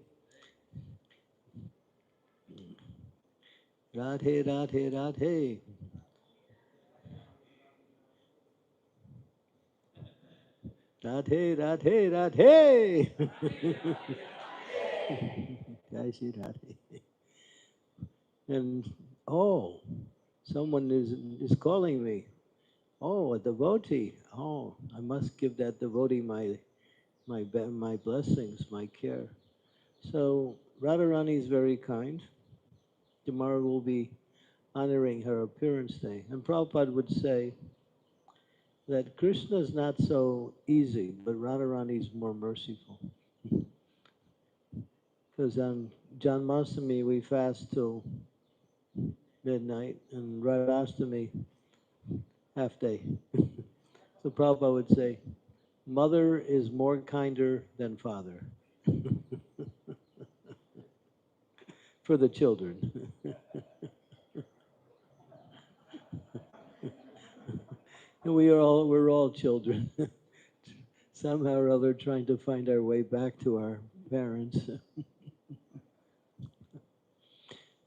Radhe, Radhe, Radhe, Radhe, Radhe, Radhe, Jai Shri Radhe. And, oh, someone is calling me. Oh, a devotee. Oh, I must give that devotee my blessings, my care. So Radharani is very kind. Tomorrow we'll be honoring her appearance day. And Prabhupada would say that Krishna is not so easy, but Radharani is more merciful. Because on Janmashtami we fast till midnight, and Radhastami, half day. So Prabhupada would say, mother is more kinder than father for the children. And we're all children. Somehow or other trying to find our way back to our parents.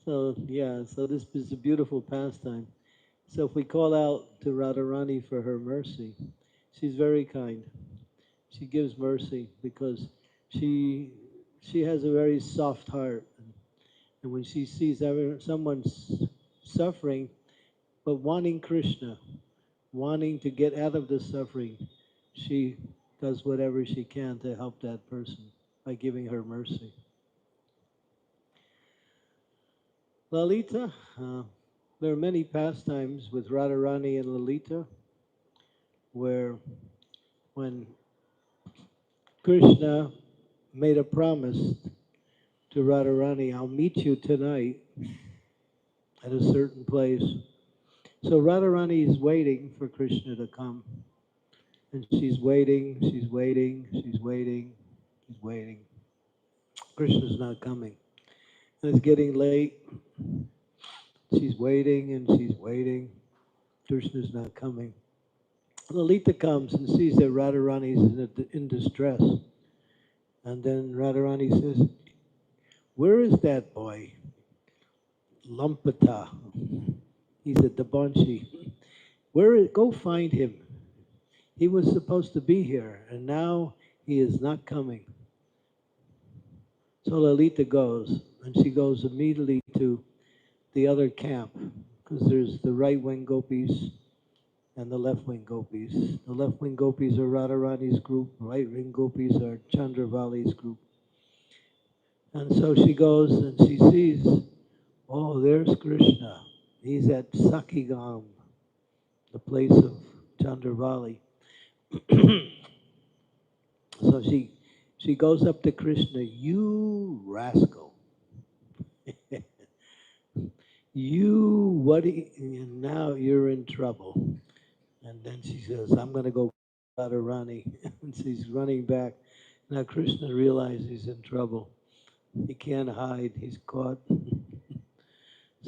So yeah, so this is a beautiful pastime. So if we call out to Radharani for her mercy, she's very kind. She gives mercy because she she has a very soft heart, and when she sees someone suffering but wanting Krishna, wanting to get out of the suffering, she does whatever she can to help that person by giving her mercy. Lalita, there are many pastimes with Radharani and Lalita where when Krishna made a promise to Radharani, I'll meet you tonight at a certain place. So Radharani is waiting for Krishna to come. And she's waiting, she's waiting, she's waiting, she's waiting. Krishna's not coming. And it's getting late. She's waiting and she's waiting. Krishna's not coming. Lalita comes and sees that Radharani is in distress. And then Radharani says, where is that boy? Lampata. He's at Dabanshi. Go find him. He was supposed to be here, and now he is not coming. So Lalita goes, and she goes immediately to the other camp, because there's the right-wing gopis and the left-wing gopis. The left-wing gopis are Radharani's group, right-wing gopis are Candramauli group. And so she goes and she sees, oh, there's Krishna. He's at Sakigam, the place of Chandravalli. So she goes up to Krishna, you rascal. Now you're in trouble. And then she says, I'm going to go Radharani. And she's running back. Now Krishna realizes he's in trouble. He can't hide, he's caught.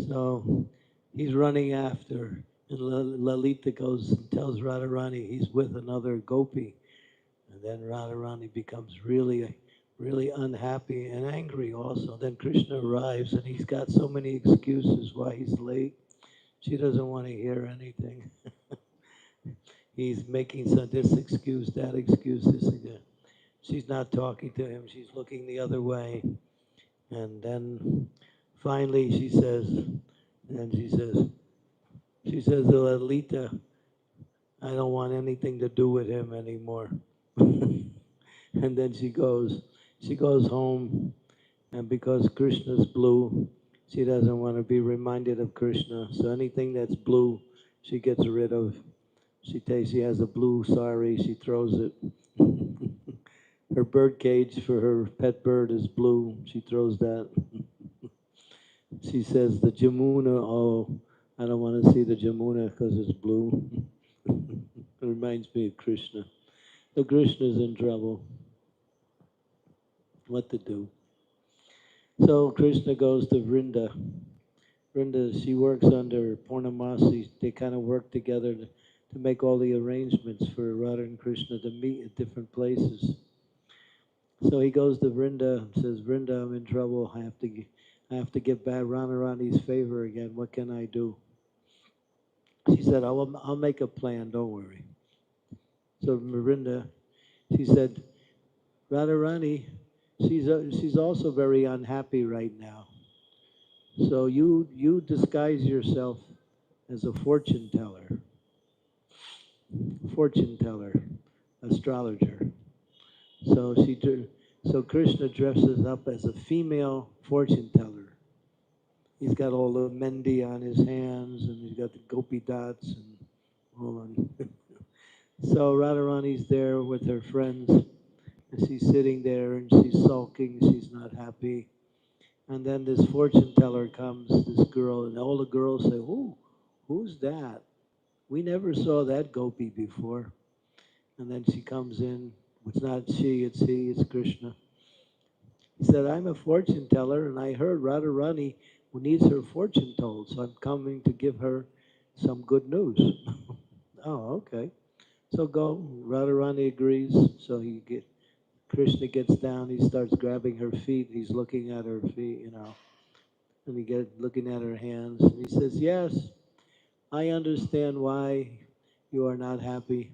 So he's running after. And Lalita goes and tells Radharani he's with another gopi. And then Radharani becomes really, really unhappy and angry also. Then Krishna arrives and he's got so many excuses why he's late. She doesn't want to hear anything. He's making this excuse, that excuse, this again. She's not talking to him. She's looking the other way. And then finally she says to Lalita, I don't want anything to do with him anymore. And then she goes home, and because Krishna's blue, she doesn't want to be reminded of Krishna. So anything that's blue, she gets rid of. She has a blue sari, she throws it. Her bird cage for her pet bird is blue, she throws that. She says the Jamuna, oh, I don't want to see the Jamuna because it's blue. It reminds me of Krishna. So Krishna's in trouble. What to do? So Krishna goes to Vrinda. Vrinda, she works under Purnamasi. They kind of work together to make all the arrangements for Radha and Krishna to meet at different places. So he goes to Vrinda and says, Vrinda, I'm in trouble. I have to get back Radharani's favor again. What can I do? She said, I'll make a plan. Don't worry. So Vrinda, she said, Radharani, she's also very unhappy right now. So you disguise yourself as a fortune teller, astrologer. So Krishna dresses up as a female fortune teller. He's got all the mendi on his hands, and he's got the gopi dots and all on. So Radharani's there with her friends, and she's sitting there and she's sulking. She's not happy. And then this fortune teller comes, this girl, and all the girls say, who's that? We never saw that gopi before. And then she comes in. It's not she, it's he, it's Krishna. He said, I'm a fortune teller, and I heard Radharani who needs her fortune told, so I'm coming to give her some good news. Oh, okay. So go. Radharani agrees. So Krishna gets down. He starts grabbing her feet. He's looking at her feet, and he gets looking at her hands. And he says, yes, I understand why you are not happy.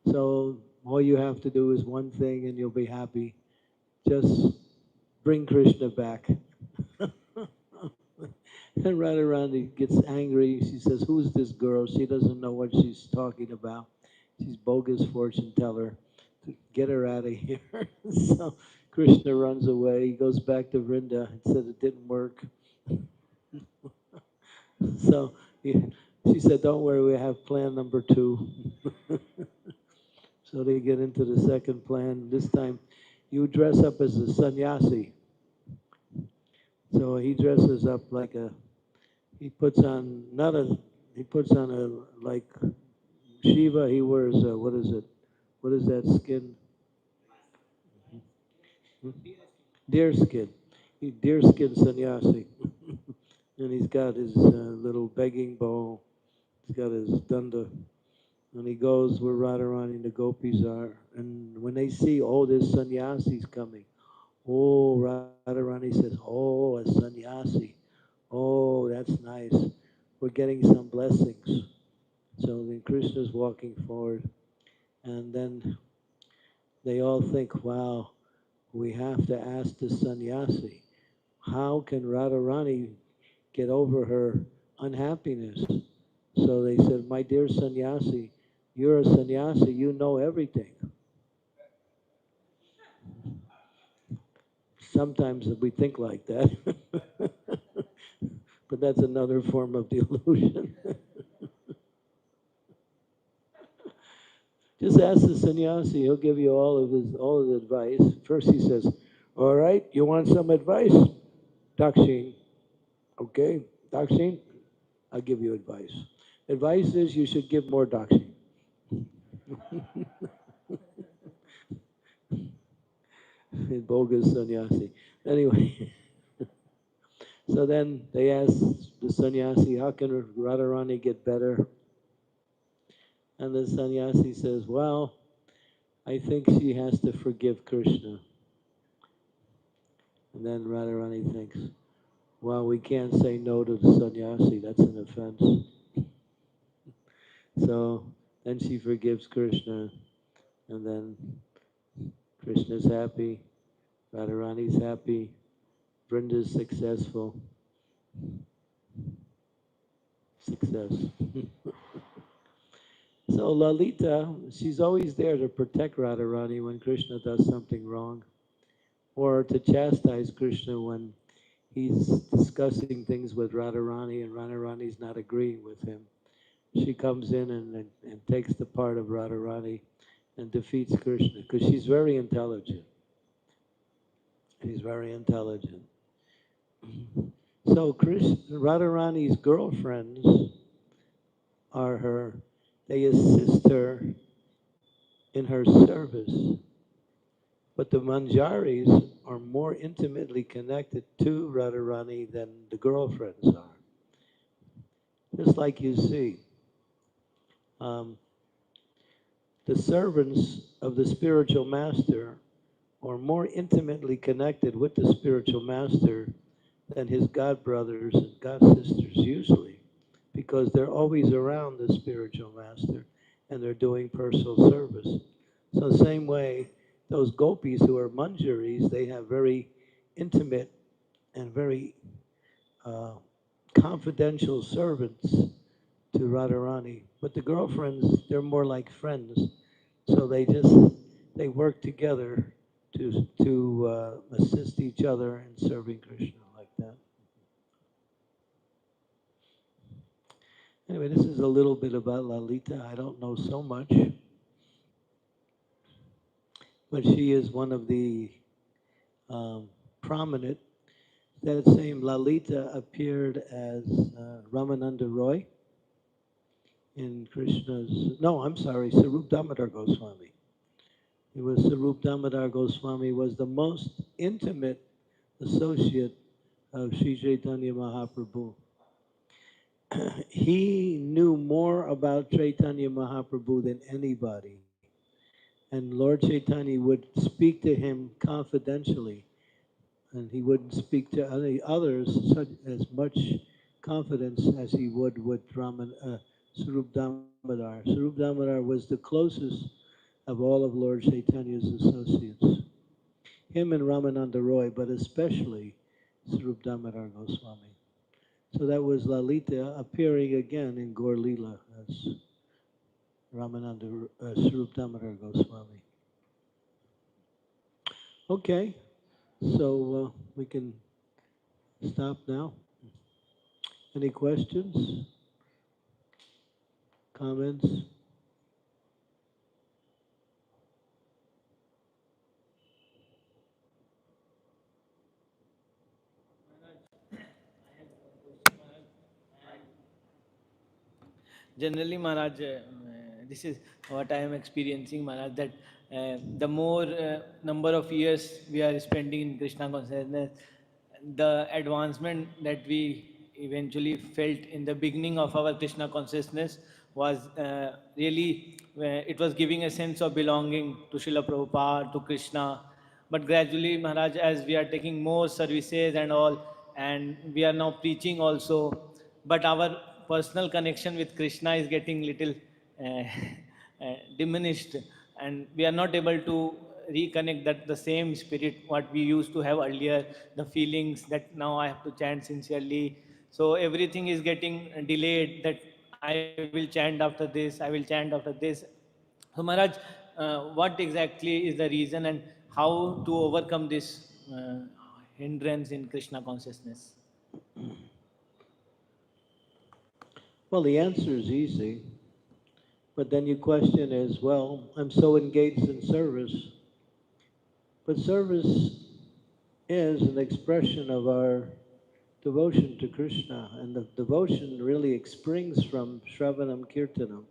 So all you have to do is one thing, and you'll be happy. Just bring Krishna back. And Radharani gets angry. She says, who's this girl? She doesn't know what she's talking about. She's bogus fortune teller. Get her out of here. So Krishna runs away. He goes back to Vrinda and said it didn't work. So she said, don't worry, we have plan number 2. So they get into the second plan. This time, you dress up as a sannyasi. So he dresses up like he puts on, like Shiva, he wears, what is it? What is that skin? Hmm? Deer skin. Deer skin sannyasi. And he's got his little begging bowl. He's got his danda. And he goes where Radharani and the gopis are. And when they see, oh, there's sannyasi's coming. Oh, Radharani says, oh, a sannyasi. Oh, that's nice. We're getting some blessings. So then Krishna's walking forward. And then they all think, wow, we have to ask the sannyasi, how can Radharani get over her unhappiness? So they said, my dear sannyasi, you're a sannyasi, you know everything. Sometimes we think like that, but that's another form of delusion. Just ask the sannyasi, he'll give you all of his advice. First he says, all right, you want some advice? Dakshin. Okay, Dakshin, I'll give you advice. Advice is you should give more Dakshin. Bogus sannyasi. Anyway, so then they ask the sannyasi, how can Radharani get better? And the sannyasi says, well, I think she has to forgive Krishna. And then Radharani thinks, well, we can't say no to the sannyasi, that's an offense. So then she forgives Krishna, and then Krishna's happy, Radharani's happy, Vrinda's successful. Success. So Lalita, she's always there to protect Radharani when Krishna does something wrong, or to chastise Krishna when he's discussing things with Radharani and Radharani's not agreeing with him. She comes in and takes the part of Radharani and defeats Krishna, because she's very intelligent. She's very intelligent. So Radharani's girlfriends they assist her in her service. But the Manjaris are more intimately connected to Radharani than the girlfriends are. Just like you see, um, the servants of the spiritual master are more intimately connected with the spiritual master than his god brothers and god sisters usually, because they're always around the spiritual master and they're doing personal service. So same way, those gopis who are manjaris, they have very intimate and very uh, confidential servants to Radharani. But the girlfriends, they're more like friends. So they work together to assist each other in serving Krishna like that. Anyway, this is a little bit about Lalita. I don't know so much, but she is one of the prominent That same Lalita appeared as Ramananda Roy in Krishna's, no, I'm sorry, Sarup Damodar Goswami. It was Sarup Damodar Goswami was the most intimate associate of Sri Chaitanya Mahaprabhu. He knew more about Chaitanya Mahaprabhu than anybody. And Lord Chaitanya would speak to him confidentially, and he wouldn't speak to any others as much confidence as he would with Sarup Damodar. Sarup Damodar was the closest of all of Lord Chaitanya's associates. Him and Ramananda Roy, but especially Sarup Damodar Goswami. So that was Lalita appearing again in Gaur Leela as Sarup Damodar Goswami. Okay, so we can stop now. Any questions, comments? Generally, Maharaj, this is what I am experiencing, Maharaj, that the more number of years we are spending in Krishna consciousness, the advancement that we eventually felt in the beginning of our Krishna consciousness was really, it was giving a sense of belonging to Srila Prabhupada, to Krishna. But gradually, Maharaj, as we are taking more services and all, and we are now preaching also, but our personal connection with Krishna is getting little diminished, and we are not able to reconnect that the same spirit what we used to have earlier, the feelings that now I have to chant sincerely. So everything is getting delayed, that I will chant after this, I will chant after this. So Maharaj, what exactly is the reason and how to overcome this hindrance in Krishna consciousness? Well, the answer is easy, but then your question is, well, I'm so engaged in service, but service is an expression of our devotion to Krishna, and the devotion really springs from Shravanam Kirtanam.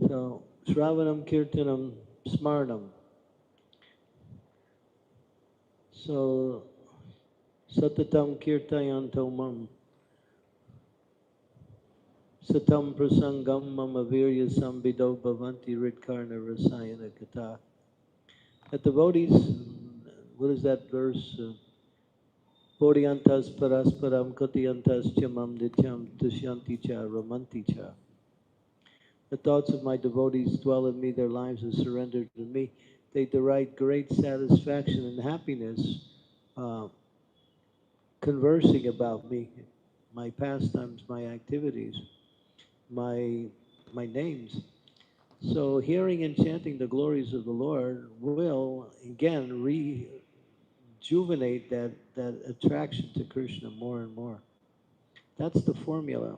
So, Shravanam Kirtanam Smarnam. So, Satatam Kirtayanto Mam. Satam Prasangam Mama Virya Sambido Bhavanti Ritkarna Rasayana Kata. The devotees, what is that verse? Bodhyantas Parasparam Katiyantas Chamam Nityam Tushyanti Cha Ramanti Cha. The thoughts of my devotees dwell in me, their lives are surrendered to me. They derive great satisfaction and happiness uh, conversing about me, my pastimes, my activities, my names. So hearing and chanting the glories of the Lord will again rejuvenate that attraction to Krishna more and more. That's the formula.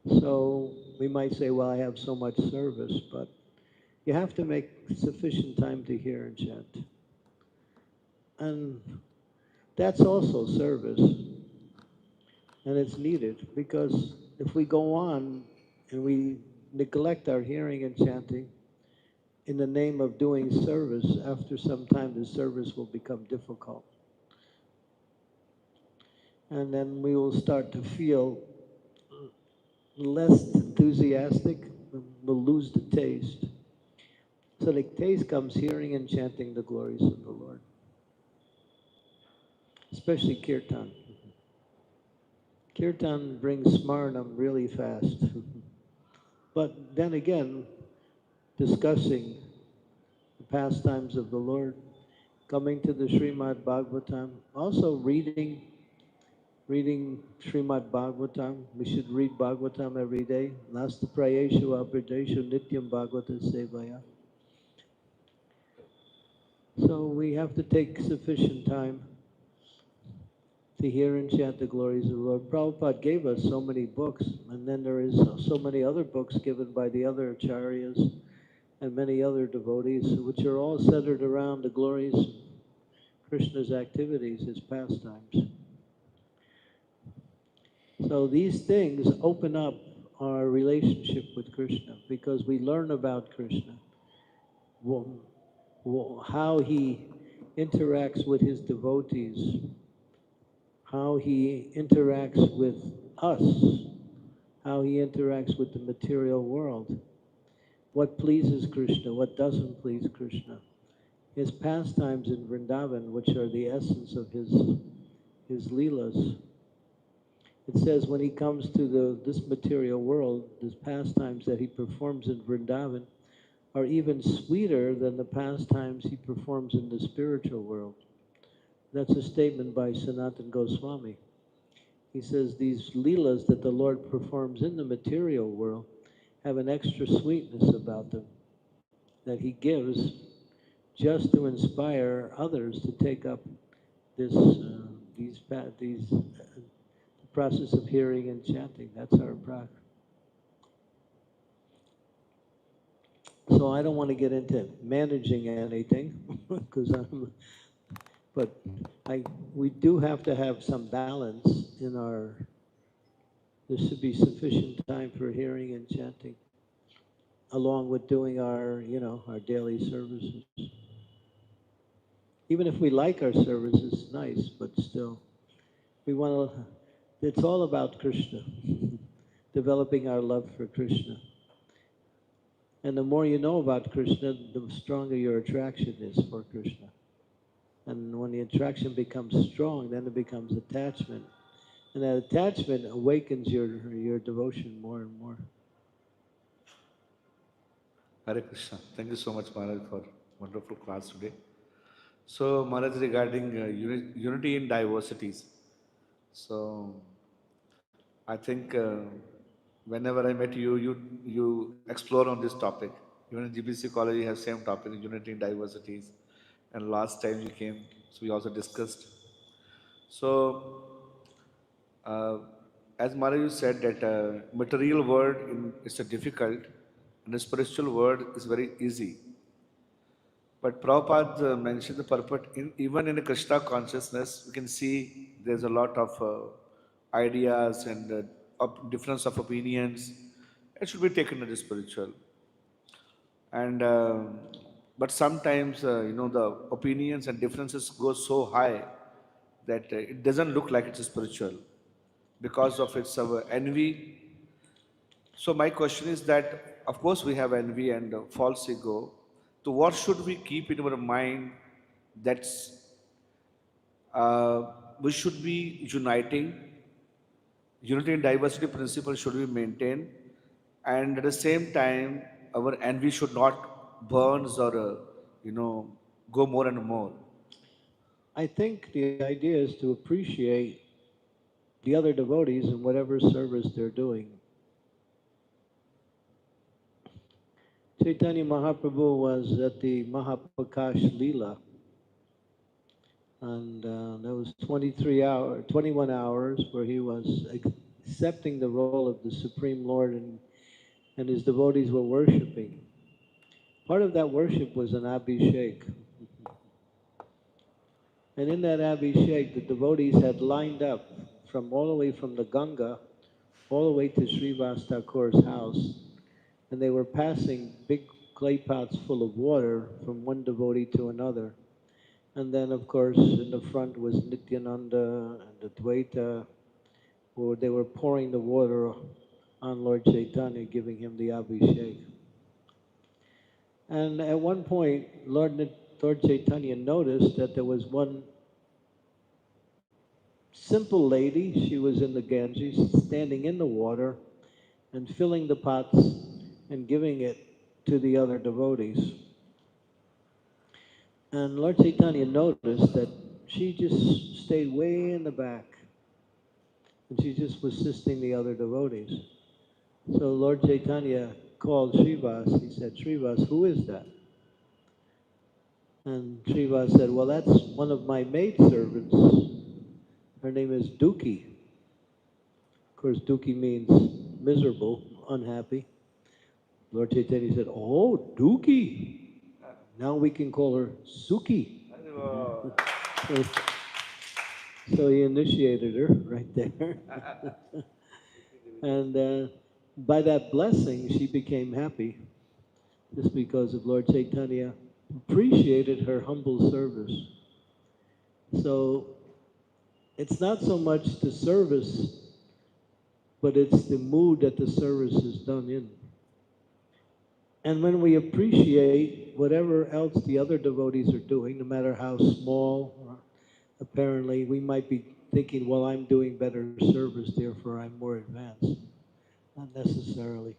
So we might say, well, I have so much service, but you have to make sufficient time to hear and chant. And that's also service. And it's needed because if we go on and we neglect our hearing and chanting in the name of doing service, after some time the service will become difficult. And then we will start to feel less enthusiastic, we'll lose the taste. So the taste comes hearing and chanting the glories of the Lord, especially kirtan. Kirtan brings smarnam really fast. But then again, discussing the pastimes of the Lord, coming to the Srimad-Bhagavatam, also reading Srimad-Bhagavatam. We should read Bhagavatam every day. Nasta prayeshu abhideshu nityam bhagavata sevaya. So we have to take sufficient time to hear and chant the glories of the Lord. Prabhupada gave us so many books, and then there is so many other books given by the other acharyas and many other devotees, which are all centered around the glories of Krishna's activities, his pastimes. So these things open up our relationship with Krishna because we learn about Krishna, how he interacts with his devotees, how he interacts with us, how he interacts with the material world, what pleases Krishna, what doesn't please Krishna. His pastimes in Vrindavan, which are the essence of his leelas. It says when he comes to this material world, the pastimes that he performs in Vrindavan are even sweeter than the pastimes he performs in the spiritual world. That's a statement by Sanatana Goswami. He says these leelas that the Lord performs in the material world have an extra sweetness about them that he gives just to inspire others to take up this process of hearing and chanting. That's our practice. So I don't want to get into managing anything, but we do have to have some balance in our. There should be sufficient time for hearing and chanting, along with doing our daily services. Even if we like our services, it's nice, but still, we want to. It's all about Krishna, developing our love for Krishna. And the more you know about Krishna, the stronger your attraction is for Krishna. And when the attraction becomes strong, then it becomes attachment. And that attachment awakens your devotion more and more. Hare Krishna. Thank you so much, Maharaj, for wonderful class today. So, Maharaj, regarding unity in diversities. So, I think whenever I met you, you explore on this topic. Even in GBC college, you have same topic, unity in diversities. And last time you came, so we also discussed. So, uh, as Maharaj you said that material world is a difficult, and the spiritual world is very easy. But Prabhupada mentioned the purport, even in the Krishna consciousness, we can see there's a lot of ideas and difference of opinions. It should be taken as a spiritual. And but sometimes, the opinions and differences go so high that it doesn't look like it's a spiritual because of its envy. So my question is that, of course, we have envy and false ego. So what should we keep in our mind? That's we should be uniting. Unity and diversity principle should be maintained, and at the same time, our envy should not burn or go more and more. I think the idea is to appreciate the other devotees in whatever service they're doing. Chaitanya Mahaprabhu was at the Mahapakash Leela, and there was 21 hours where he was accepting the role of the Supreme Lord, and his devotees were worshiping. Part of that worship was an Abhishek. And in that Abhishek, the devotees had lined up from all the way from the Ganga, all the way to Srivas Thakur's house, and they were passing big clay pots full of water from one devotee to another. And then, of course, in the front was Nityananda and Advaita, where they were pouring the water on Lord Chaitanya, giving him the Abhishek. And at one point, Lord Chaitanya noticed that there was one simple lady. She was in the Ganges, standing in the water and filling the pots and giving it to the other devotees. And Lord Chaitanya noticed that she just stayed way in the back, and she just was assisting the other devotees. So Lord Chaitanya called Srivas. He said, "Srivas, who is that?" And Srivas said, "Well, that's one of my maidservants. Her name is Duki." Of course, Duki means miserable, unhappy. Lord Chaitanya said, "Oh, Duki. Now we can call her Suki." So, so he initiated her right there. And by that blessing, she became happy, just because of Lord Chaitanya appreciated her humble service. So it's not so much the service, but it's the mood that the service is done in. And when we appreciate whatever else the other devotees are doing, no matter how small, apparently we might be thinking, well, I'm doing better service, therefore I'm more advanced. Not necessarily.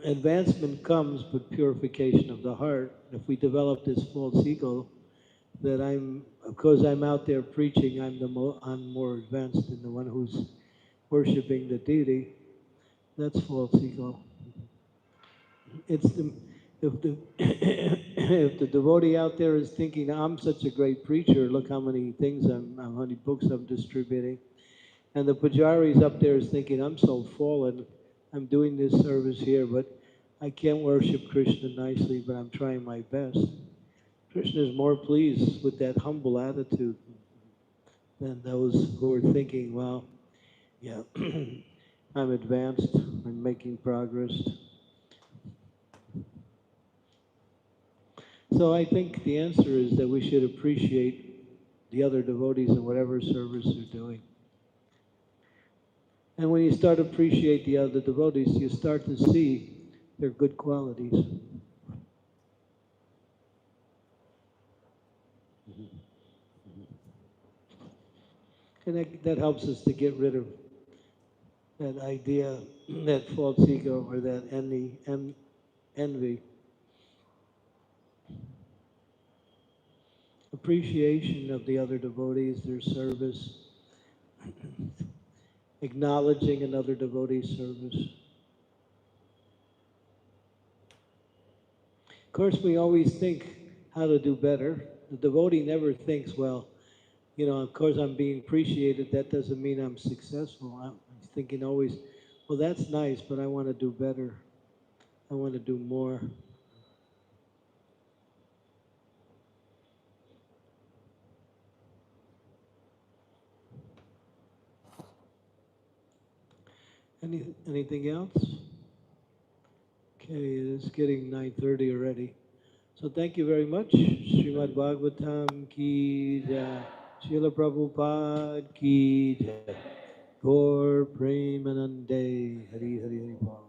Advancement comes with purification of the heart. If we develop this false ego, that because I'm out there preaching, I'm more advanced than the one who's worshiping the deity, that's false ego. It's if the if the devotee out there is thinking, I'm such a great preacher, look how many things how many books I'm distributing, and the pujari is up there is thinking, I'm so fallen, I'm doing this service here, but I can't worship Krishna nicely, but I'm trying my best. Krishna is more pleased with that humble attitude than those who are thinking, well, yeah, I'm advanced, I'm making progress. So I think the answer is that we should appreciate the other devotees in whatever service they're doing. And when you start to appreciate the other devotees, you start to see their good qualities. And that helps us to get rid of that idea, that false ego, or that envy. Appreciation of the other devotees, their service, acknowledging another devotee's service. Of course, we always think how to do better. The devotee never thinks, well, of course I'm being appreciated, that doesn't mean I'm successful. I'm thinking always, well, that's nice, but I want to do better. I want to do more. Anything else? Okay, it is getting 9:30 already. So thank you very much. Srimad-Bhagavatam ki jai. Srila Prabhupada ki jai. Gaur Premanande. Hari Hari Hari Bol.